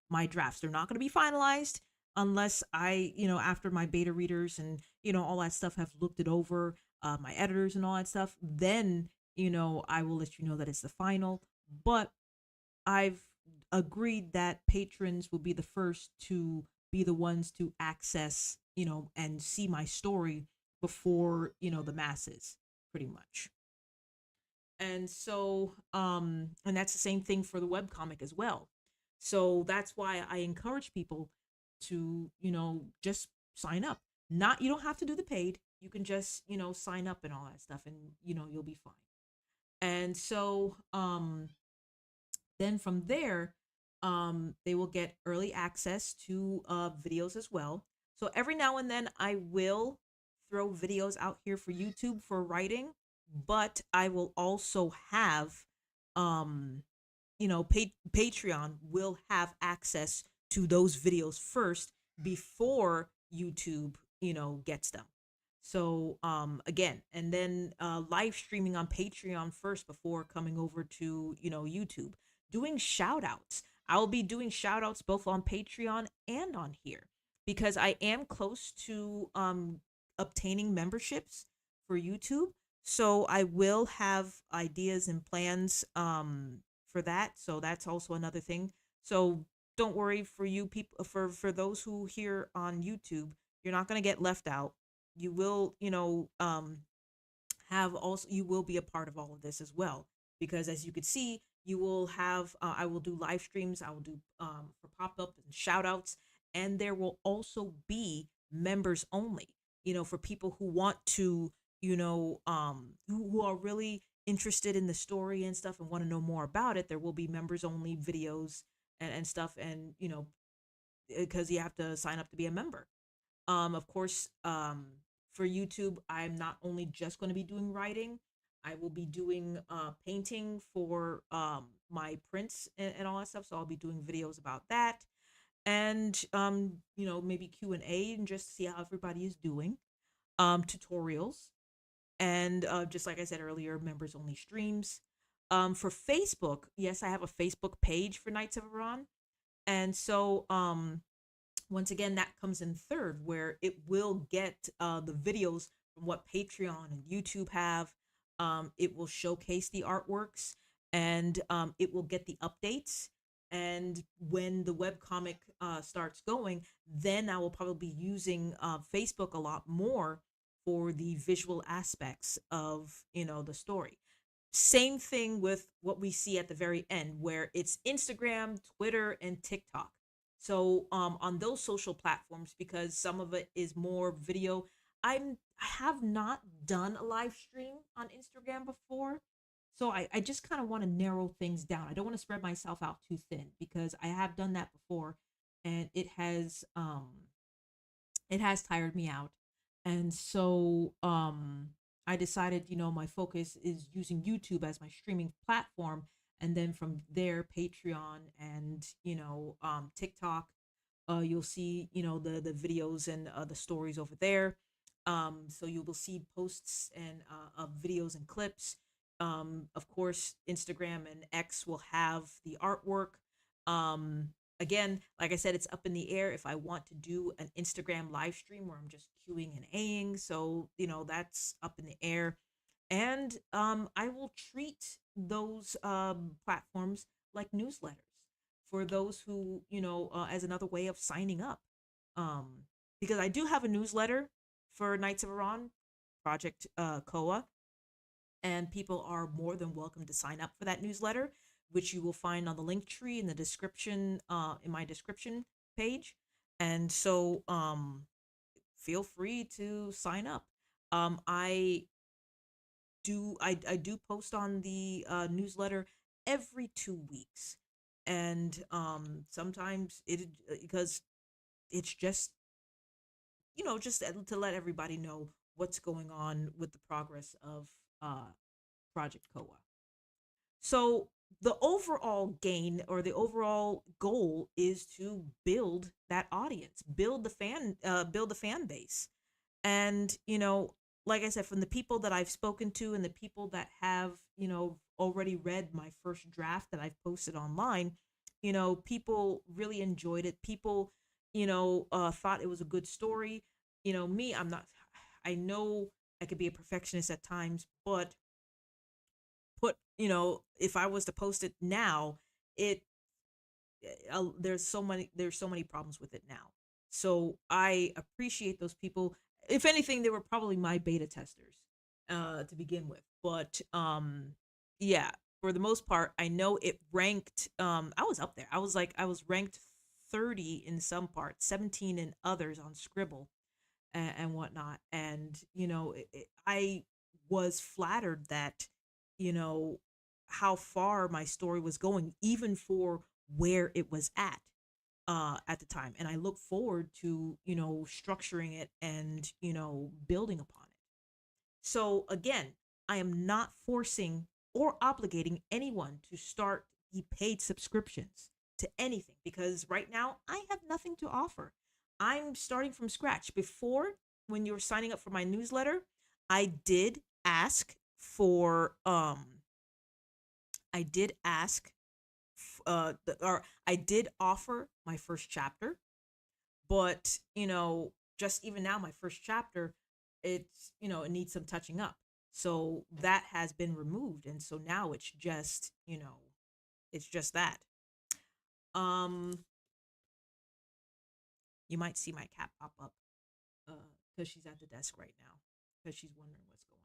my drafts. They're not going to be finalized unless I, after my beta readers and, all that stuff have looked it over, my editors and all that stuff, then, I will let you know that it's the final. But I've agreed that patrons will be the first to be the ones to access, and see my story before, the masses, pretty much. And so, and that's the same thing for the webcomic as well. So that's why I encourage people to, just sign up. Not, you don't have to do the paid. You can just, sign up and all that stuff, and, you'll be fine. And so, then from there, they will get early access to videos as well. So every now and then, I will throw videos out here for YouTube for writing, but I will also have, um, Patreon will have access to those videos first before YouTube, gets them. So again, and then live streaming on Patreon first before coming over to, YouTube, doing shout outs. I'll be doing shout outs both on Patreon and on here because I am close to obtaining memberships for YouTube. So I will have ideas and plans for that. So that's also another thing. So don't worry, for you people, for those who hear on YouTube, you're not going to get left out. You will, have also, you will be a part of all of this as well, because as you could see, you will have, I will do live streams, I will do for pop-up and shout outs, and there will also be members only, for people who want to, who are really interested in the story and stuff and want to know more about it. There will be members only videos and stuff, and because you have to sign up to be a member. Of course, for YouTube, I'm not only just going to be doing writing, I will be doing painting for my prints and all that stuff. So I'll be doing videos about that, and maybe Q&A and just see how everybody is doing. Tutorials, and just like I said earlier, members only streams. For Facebook, yes, I have a Facebook page for Knights of Iran, and so once again, that comes in third, where it will get the videos from what Patreon and YouTube have. It will showcase the artworks, and it will get the updates. And when the webcomic starts going, then I will probably be using Facebook a lot more for the visual aspects of the story. Same thing with what we see at the very end, where it's Instagram, Twitter, and TikTok. So on those social platforms, because some of it is more video, I have not done a live stream on Instagram before. So I just kind of want to narrow things down. I don't want to spread myself out too thin, because I have done that before, and it has tired me out. And so I decided, my focus is using YouTube as my streaming platform, and then from there Patreon and TikTok. You'll see, the videos and the stories over there. So you will see posts and of videos and clips. Of course, Instagram and X will have the artwork. um Again, like I said, it's up in the air if I want to do an Instagram live stream where I'm just queuing and Aing. So, that's up in the air. And I will treat those platforms like newsletters for those who, as another way of signing up. Um, because I do have a newsletter for Knights of Iran, Project K.O.A, and people are more than welcome to sign up for that newsletter, which you will find on the link tree in the description, in my description page. And so feel free to sign up. I do post on the newsletter every 2 weeks, and sometimes it because it's just just to let everybody know what's going on with the progress of uh, Project K.O.A. So the overall gain, or the overall goal, is to build that audience, build the fan base. And like I said, from the people that I've spoken to and the people that have already read my first draft that I've posted online, people really enjoyed it. People thought it was a good story. Me, I'm not. I know I could be a perfectionist at times, but if I was to post it now, it there's so many problems with it now. So I appreciate those people. If anything, they were probably my beta testers to begin with. But yeah, for the most part, I know it ranked. I was up there. I was ranked 30 in some parts, 17 in others on Scribble and whatnot. And I was flattered that you know how far my story was going, even for where it was at the time. And I look forward to structuring it and building upon it. So again, I am not forcing or obligating anyone to start the paid subscriptions to anything, because right now I have nothing to offer. I'm starting from scratch. Before, when you were signing up for my newsletter, I did ask for I did ask or I did offer my first chapter, but just even now, my first chapter, it needs some touching up. So that has been removed, and so now it's just that. um you might see my cat pop up because she's at the desk right now, because she's wondering what's going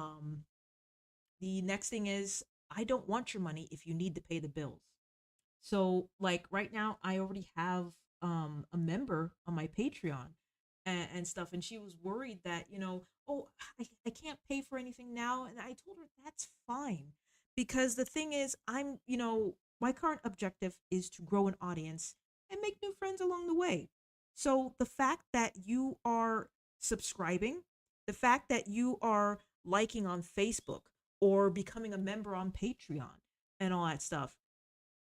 on. The next thing is, I don't want your money if you need to pay the bills. So, like, right now, I already have a member on my Patreon and stuff, and she was worried that oh, I can't pay for anything now, and I told her that's fine, because the thing is, my current objective is to grow an audience and make new friends along the way. So the fact that you are subscribing, the fact that you are liking on Facebook or becoming a member on Patreon and all that stuff.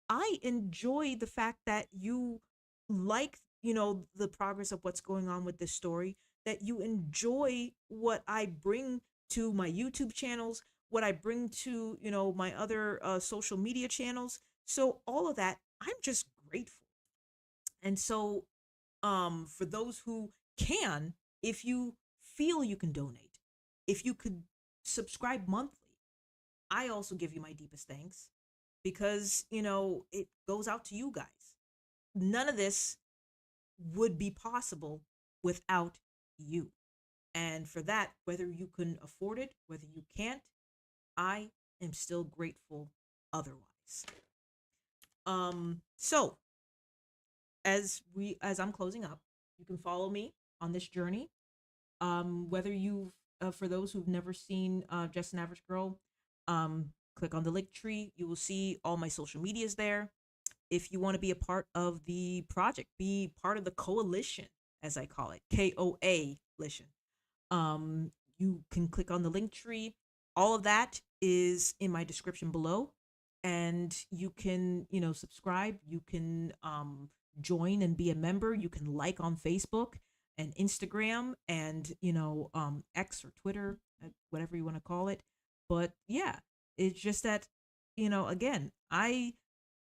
I enjoy the fact that you like, the progress of what's going on with this story, that you enjoy what I bring to my YouTube channels, what I bring to, my other social media channels. So all of that, I'm just grateful. And so for those who can, if you feel you can donate, if you could subscribe monthly, I also give you my deepest thanks because, it goes out to you guys. None of this would be possible without you. And for that, whether you can afford it, whether you can't, I am still grateful otherwise. So as I'm closing up, you can follow me on this journey. Whether you've For those who've never seen Just an Average Girl, click on the link tree. You will see all my social medias there. If you want to be a part of the project, be part of the coalition, as I call it, K.O.A. lition. You can click on the link tree. All of that is in my description below, and you can, subscribe. You can join and be a member. You can like on Facebook and Instagram and X or Twitter, whatever you want to call it. But yeah, it's just that again, I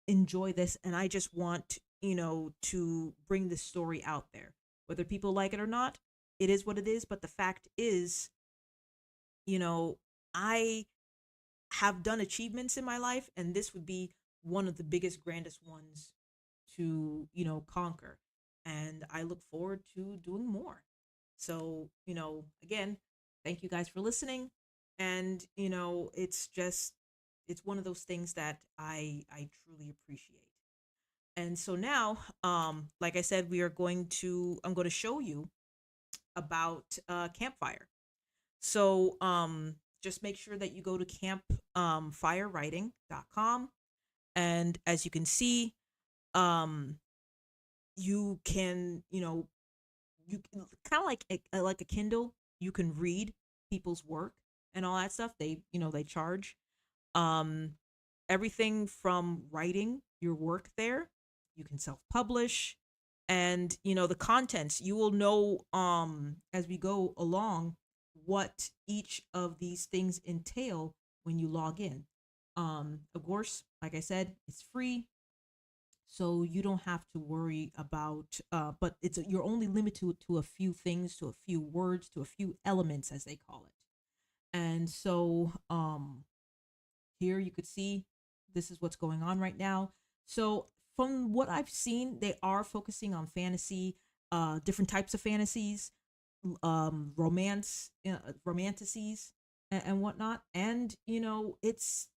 enjoy this and I just want to bring this story out there. Whether people like it or not, it is what it is. But the fact is, I have done achievements in my life, and this would be one of the biggest, grandest ones to, conquer. And I look forward to doing more. So, again, thank you guys for listening. And, it's one of those things that I truly appreciate. And so now, like I said, I'm going to show you about Campfire. So just make sure that you go to campfirewriting.com. And as you can see, um, you can, you kind of like a Kindle. You can read people's work and all that stuff. They charge um everything from writing your work there. You can self-publish, and the contents, you will know as we go along what each of these things entail when you log in. Of course, like I said, it's free, so you don't have to worry about but you're only limited to a few things, to a few words, to a few elements, as they call it. And so here you could see this is what's going on right now. So from what I've seen, they are focusing on fantasy, different types of fantasies, romance, romanticities, and whatnot. And it's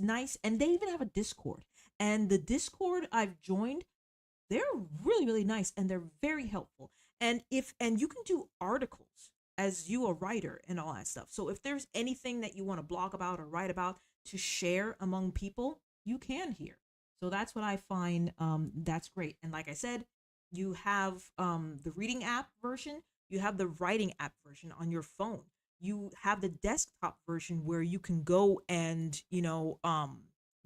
nice. And they even have a Discord. And the Discord I've joined, they're really, really nice, and they're very helpful. And you can do articles as you a writer and all that stuff. So if there's anything that you want to blog about or write about to share among people, you can here. So that's what I find that's great. And like I said, you have the reading app version, you have the writing app version on your phone. You have the desktop version where you can go and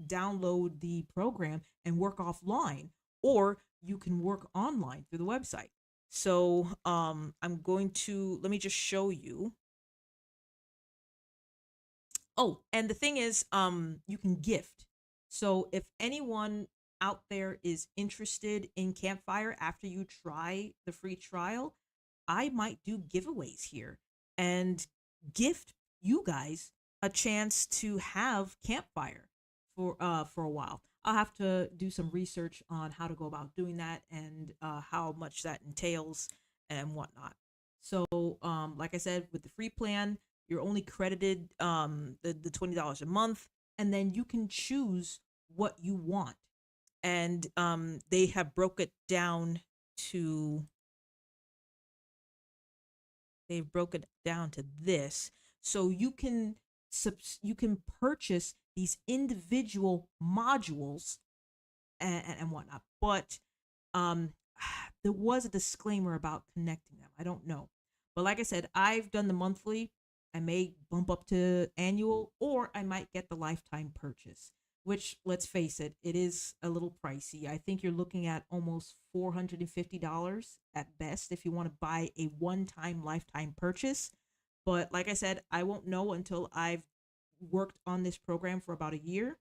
download the program and work offline, or you can work online through the website. So I'm going to let me just show you. Oh, and the thing is, you can gift. So if anyone out there is interested in Campfire after you try the free trial, I might do giveaways here and gift you guys a chance to have Campfire for a while. I'll have to do some research on how to go about doing that and how much that entails and whatnot. So, like I said, with the free plan, you're only credited the $20 a month, and then you can choose what you want. And they have broke it down to they've broken it down to this, so you can purchase these individual modules and whatnot. But um, there was a disclaimer about connecting them. I don't know, But like I said, I've done the monthly. I may bump up to annual, or I might get the lifetime purchase, which, let's face it, it is a little pricey. I think you're looking at almost $450 at best if you want to buy a one time lifetime purchase. But like I said, I won't know until I've worked on this program for about a year.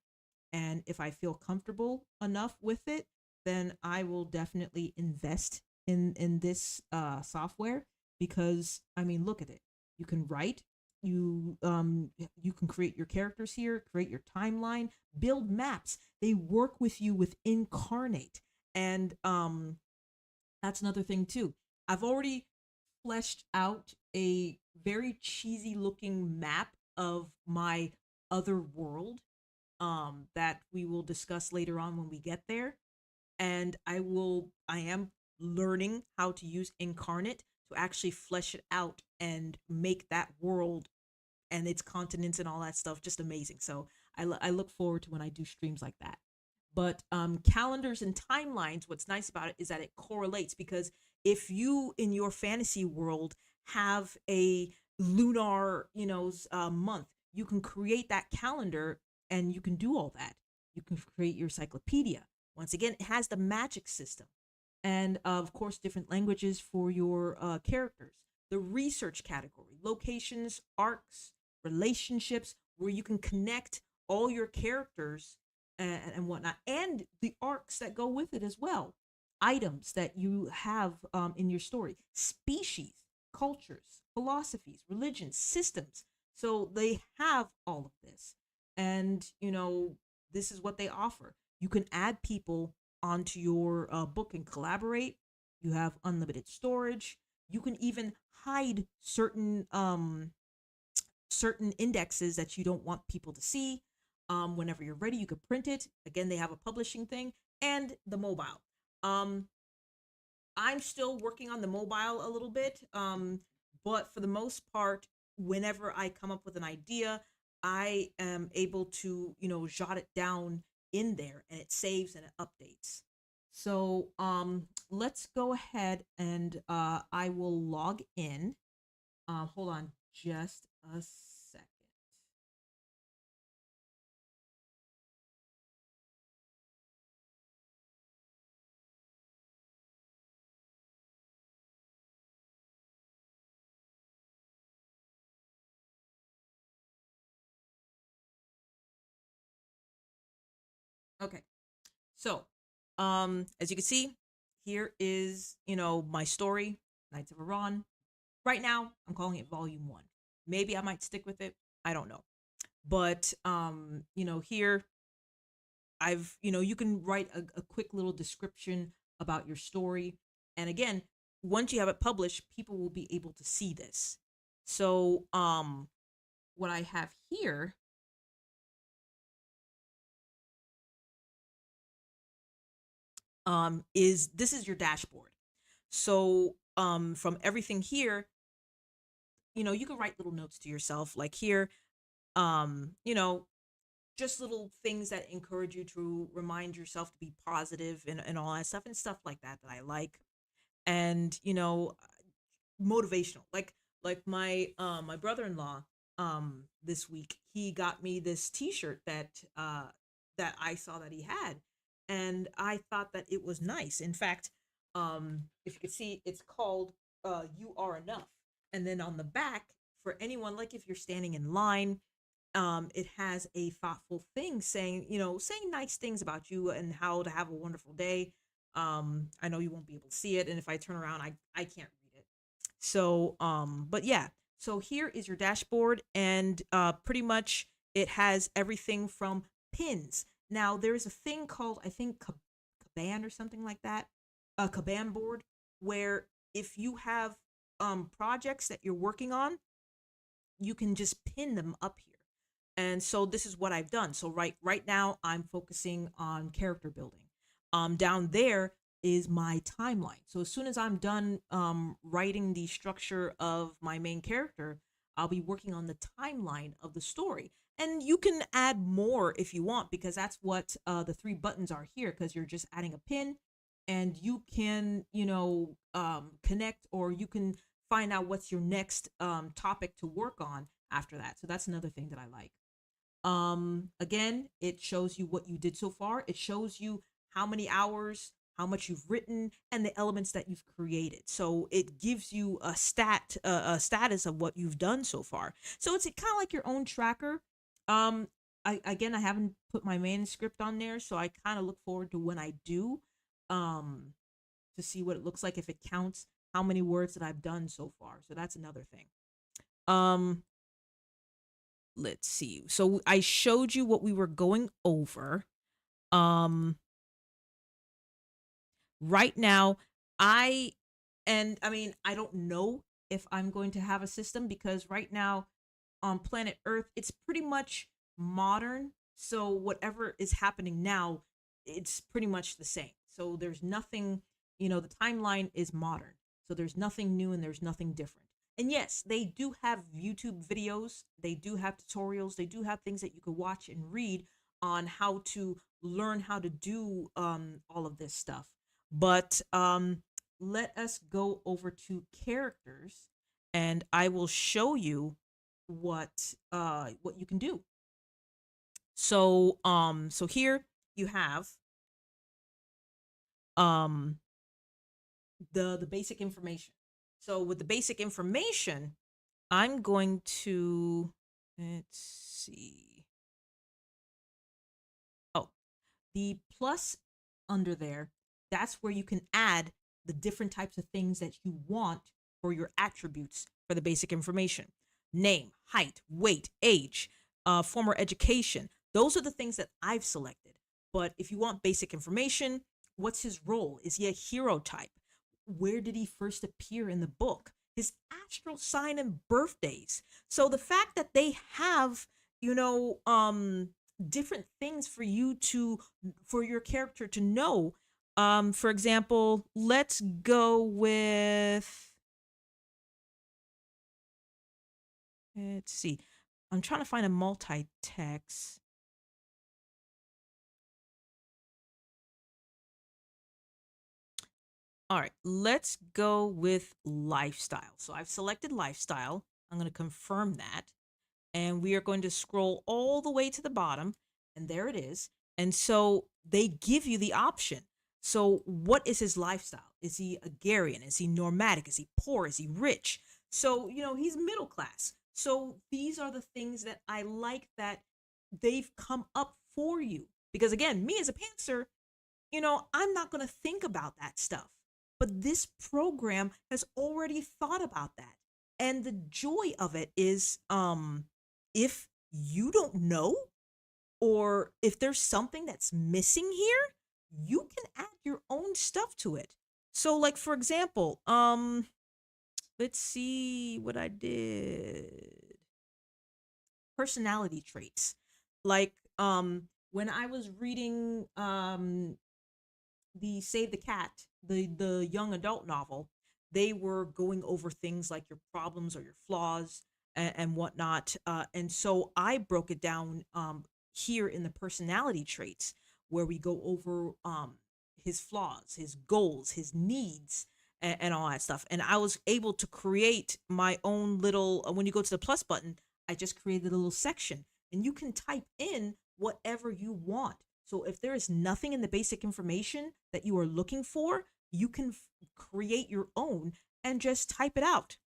And if I feel comfortable enough with it, then I will definitely invest in this software, because I mean, look at it. You can write, you can create your characters here, create your timeline, build maps. They work with you with Incarnate, and that's another thing too. I've already fleshed out a very cheesy looking map of my other world, that we will discuss later on when we get there. And I am learning how to use Incarnate to actually flesh it out and make that world and its continents and all that stuff just amazing. So I look forward to when I do streams like that. But calendars and timelines, what's nice about it is that it correlates, because if you in your fantasy world have a lunar, month, you can create that calendar and you can do all that. You can create your encyclopedia. Once again, it has the magic system, and of course, different languages for your characters. The research category, locations, arcs, relationships, where you can connect all your characters and whatnot, and the arcs that go with it as well. Items that you have in your story, species, cultures, philosophies, religions, systems. So they have all of this. And, this is what they offer. You can add people onto your book and collaborate. You have unlimited storage. You can even hide certain indexes that you don't want people to see. Whenever you're ready, you could print it. Again, they have a publishing thing and the mobile. Um, I'm still working on the mobile a little bit, but for the most part, whenever I come up with an idea, I am able to, jot it down in there, and it saves and it updates. So let's go ahead and I will log in. Hold on just a second. Okay. So, as you can see, here is, my story, Knights of Auran. Right now, I'm calling it Volume 1. Maybe I might stick with it. I don't know. But, here you can write a quick little description about your story. And again, once you have it published, people will be able to see this. So, what I have here is this is your dashboard. So, from everything here, you can write little notes to yourself, like here, um, you know, just little things that encourage you to remind yourself to be positive and all that stuff and stuff like that that I like. And, motivational. Like my brother-in-law this week, he got me this t-shirt that I saw that he had, and I thought that it was nice. In fact, if you could see, it's called You Are Enough. And then on the back, for anyone, like if you're standing in line, it has a thoughtful thing saying, saying nice things about you and how to have a wonderful day. I know you won't be able to see it, and if I turn around, I can't read it. So, but yeah. So here is your dashboard, and pretty much it has everything from pins. Now there's a thing called, I think, Kaban or something like that, a Kaban board, where if you have projects that you're working on, you can just pin them up here. And so this is what I've done. So right now I'm focusing on character building. Down there is my timeline. So as soon as I'm done writing the structure of my main character, I'll be working on the timeline of the story. And you can add more if you want, because that's what the three buttons are here, because you're just adding a pin, and you can, connect, or you can find out what's your next topic to work on after that. So that's another thing that I like. Again, it shows you what you did so far. It shows you how many hours, how much you've written, and the elements that you've created. So it gives you a status of what you've done so far. So it's kind of like your own tracker. um I haven't put my manuscript on there, so I kind of look forward to when I do, um to see what it looks like, if it counts how many words that I've done so far. So that's another thing. um let's see. So I showed you what we were going over. Um right now, I I mean, I don't know if I'm going to have a system, because right now on planet Earth, it's pretty much modern. So whatever is happening now, it's pretty much the same. So there's nothing, the timeline is modern. So there's nothing new and there's nothing different. And yes, they do have YouTube videos, they do have tutorials, they do have things that you could watch and read on how to learn how to do all of this stuff. But let us go over to characters, and I will show you what you can do. So here you have um the basic information. So with the basic information, I'm going to, let's see. Oh, the plus under there, that's where you can add the different types of things that you want for your attributes for the basic information: name, height, weight, age, former education. Those are the things that I've selected. But if you want basic information, what's his role? Is he a hero type? Where did he first appear in the book? His astral sign and birthdays. So the fact that they have, you know, different things for you to, for your character to know. For example, let's go with, let's see. I'm trying to find a multi-text. All right, let's go with lifestyle. So I've selected lifestyle. I'm going to confirm that. And we are going to scroll all the way to the bottom, and there it is. And so they give you the option. So what is his lifestyle? Is he agrarian? Is he nomadic? Is he poor? Is he rich? So, he's middle class. So these are the things that I like that they've come up for you. Because again, me as a pantser, I'm not going to think about that stuff. But this program has already thought about that. And the joy of it is, if you don't know, or if there's something that's missing here, you can add your own stuff to it. So like, for example, let's see what I did. Personality traits. Like, when I was reading the Save the Cat, the young adult novel, they were going over things like your problems or your flaws, and whatnot. And so I broke it down here in the personality traits, where we go over his flaws, his goals, his needs, and all that stuff. And I was able to create my own little. When you go to the plus button, I just created a little section, and you can type in whatever you want. So if there is nothing in the basic information that you are looking for, you can create your own and just type it out.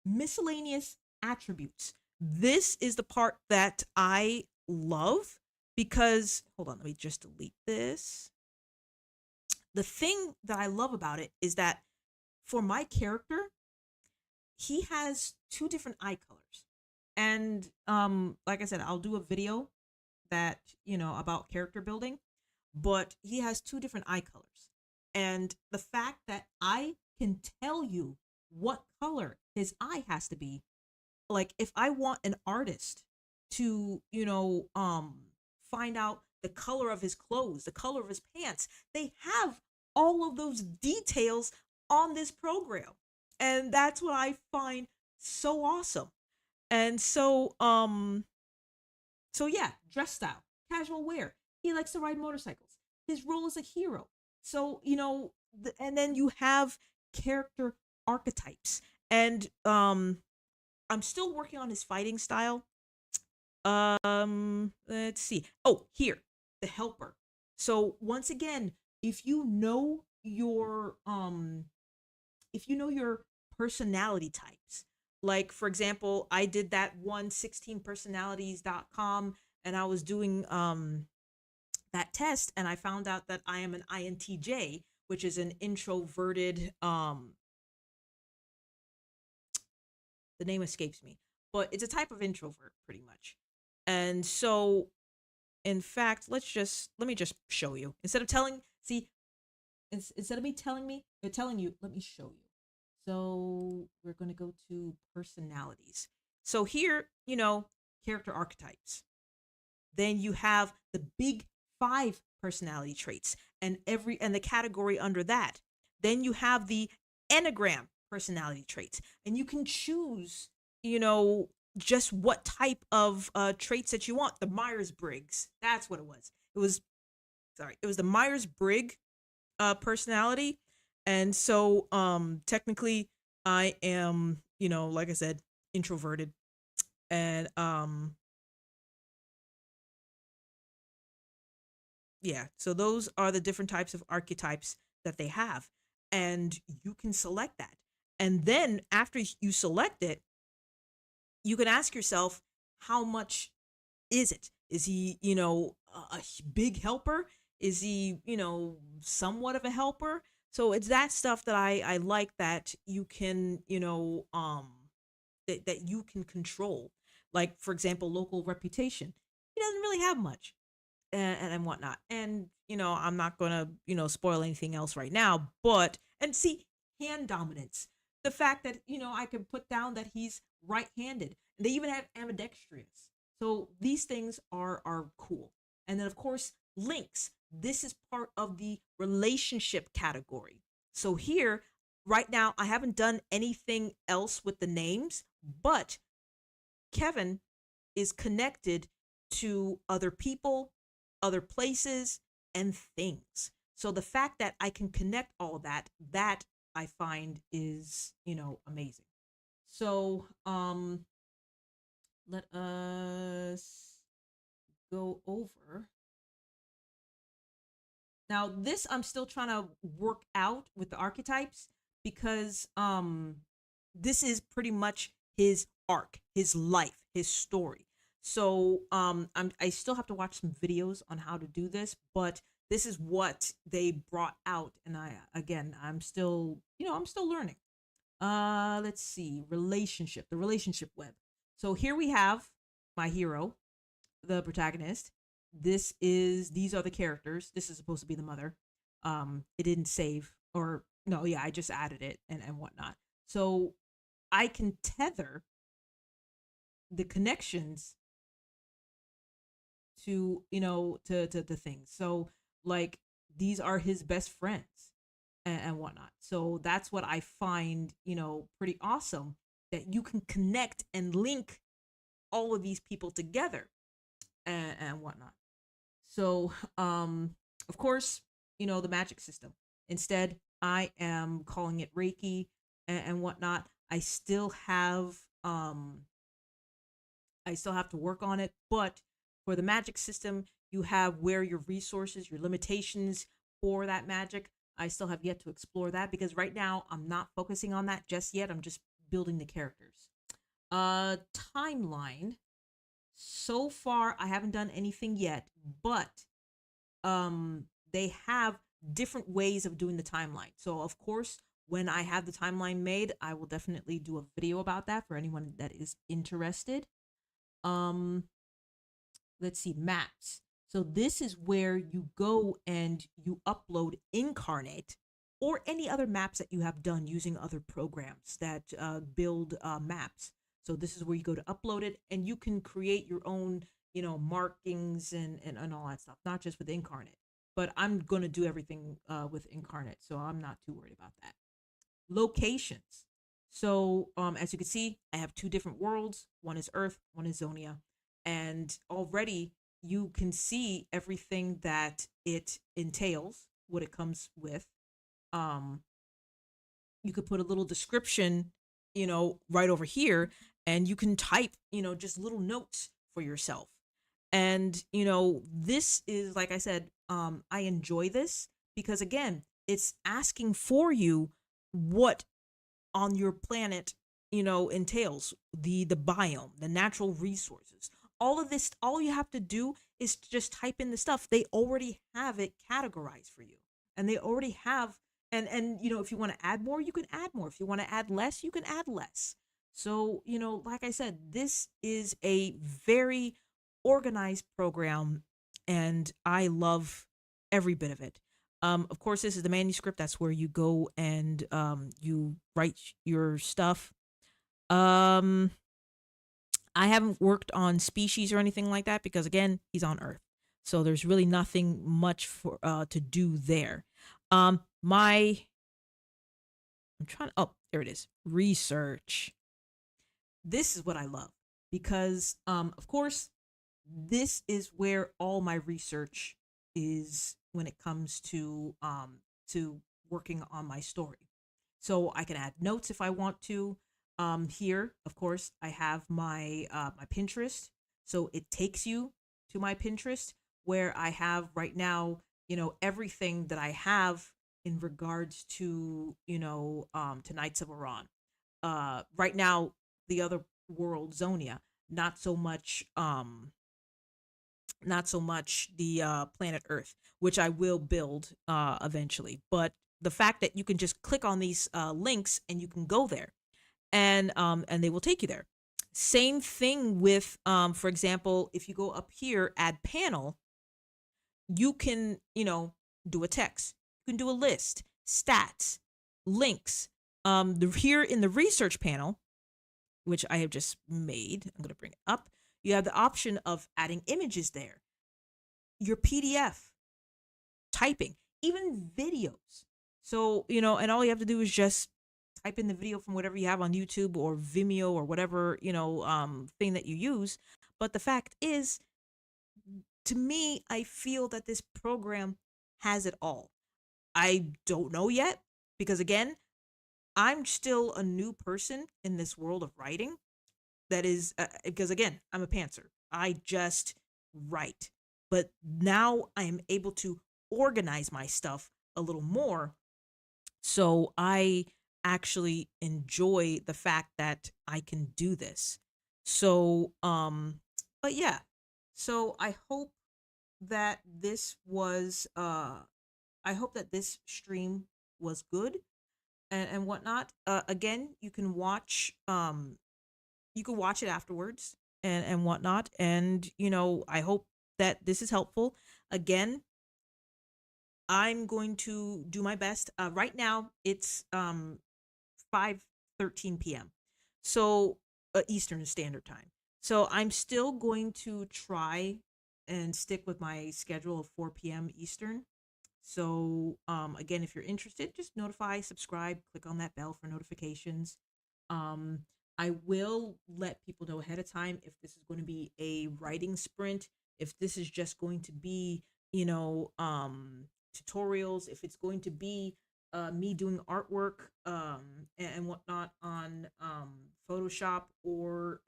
Miscellaneous attributes. This is the part that I love, because, hold on, let me just delete this. The thing that I love about it is that for my character, he has two different eye colors. And like I said, I'll do a video that, about character building, but he has two different eye colors. And the fact that I can tell you what color his eye has to be, like if I want an artist to, find out the color of his clothes, the color of his pants, they have all of those details on this program. And that's what I find so awesome. And so yeah, dress style, casual wear. He likes to ride motorcycles. His role is a hero. So, and then you have character archetypes. And I'm still working on his fighting style. Let's see. Oh, here, the helper. So once again, if you know your personality types, like for example, I did that one 16personalities.com, and I was doing that test, and I found out that I am an INTJ, which is an introverted the name escapes me, but it's a type of introvert pretty much. And so in fact, let me just show you. Instead of telling see instead of me telling you, let me show you. So we're going to go to personalities. So here, character archetypes. Then you have the big 5 personality traits, and the category under that. Then you have the enneagram personality traits, and you can choose, you know, just what type of traits that you want. The Myers Briggs, that's what it was. It was the Myers Briggs personality. And so technically I am, like I said, introverted. And yeah, so those are the different types of archetypes that they have. And you can select that. And then after you select it, you can ask yourself, how much is it? Is he, a big helper? Is he, somewhat of a helper? So it's that stuff that I like, that you can, that you can control. Like, for example, local reputation. He doesn't really have much, and whatnot. And I'm not gonna spoil anything else right now. But and see, hand dominance. The fact that I can put down that he's right-handed. They even have ambidextrous. So these things are cool. And then of course links. This is part of the relationship category. So here, right now, I haven't done anything else with the names, but Kevin is connected to other people, other places, and things. So the fact that I can connect all of that, that I find is, amazing. So, let us go over. Now, this I'm still trying to work out with the archetypes, because this is pretty much his arc, his life, his story. So I still have to watch some videos on how to do this, but this is what they brought out, and I'm still, I'm still learning. Let's see, the relationship web. So here we have my hero, the protagonist. These are the characters. This is supposed to be the mother. It didn't save, or no, yeah, I just added it, and whatnot. So I can tether the connections to, to things. So like, these are his best friends, and whatnot. So that's what I find, pretty awesome, that you can connect and link all of these people together, and whatnot. So, of course, the magic system. Instead, I am calling it Reiki, and whatnot. I still have to work on it, but for the magic system, you have where your resources, your limitations for that magic. I still have yet to explore that, because right now I'm not focusing on that just yet. I'm just building the characters. Timeline. So far, I haven't done anything yet, but they have different ways of doing the timeline. So of course, when I have the timeline made, I will definitely do a video about that for anyone that is interested. Um, let's see, maps. So this is where you go and you upload Incarnate, or any other maps that you have done using other programs that build maps. So this is where you go to upload it, and you can create your own, markings, and all that stuff, not just with Incarnate. But I'm going to do everything with Incarnate, so I'm not too worried about that. Locations. So as you can see, I have two different worlds. One is Earth, one is Zonia. And already you can see everything that it entails, what it comes with. Um, you could put a little description right over here, and you can type, just little notes for yourself. And, this is, like I said, I enjoy this because, again, it's asking for you what on your planet, entails the biome, the natural resources. All of this, all you have to do is just type in the stuff. They already have it categorized for you. And they already have and if you want to add more, you can add more. If you want to add less, you can add less. So, like I said, this is a very organized program and I love every bit of it. Of course, this is the manuscript. That's where you go and you write your stuff. Um, I haven't worked on species or anything like that because, again, he's on Earth, so there's really nothing much for to do there. My I'm trying. Oh, there it is. Research. This is what I love because, of course, this is where all my research is when it comes to working on my story. So I can add notes if I want to. Here, of course, I have my Pinterest, so it takes you to my Pinterest where I have right now, everything that I have in regards to to Knights of Auran. Right now, the other world, Zonia, not so much the planet Earth, which I will build eventually. But the fact that you can just click on these links and you can go there, and they will take you there. Same thing with, for example, if you go up here, add panel, you can do a text, you can do a list, stats, links. Here in the research panel, which I have just made, I'm going to bring it up. You have the option of adding images there, your PDF, typing, even videos. So, and all you have to do is just type in the video from whatever you have on YouTube or Vimeo or whatever, thing that you use. But the fact is, to me, I feel that this program has it all. I don't know yet because, again, I'm still a new person in this world of writing. That is because, again, I'm a pantser. I just write. But now I am able to organize my stuff a little more. So I actually enjoy the fact that I can do this. So, but yeah. So that this was, I hope that this stream was good and whatnot. Again, you can watch it afterwards and whatnot. And I hope that this is helpful. Again, I'm going to do my best. Right now, it's 5:13 p.m. So Eastern Standard Time. So I'm still going to try and stick with my schedule of 4 p.m. Eastern. So again, if you're interested, just notify, subscribe, click on that bell for notifications. Um, I will let people know ahead of time if this is going to be a writing sprint, if this is just going to be, tutorials, if it's going to be me doing artwork and whatnot on Photoshop or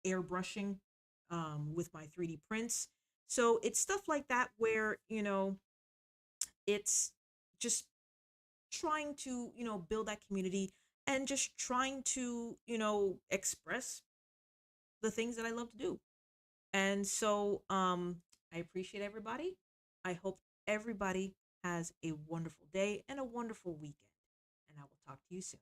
airbrushing with my 3D prints. So it's stuff like that where, it's just trying to, build that community and just trying to, express the things that I love to do. And so I appreciate everybody. I hope everybody has a wonderful day and a wonderful weekend. And I will talk to you soon.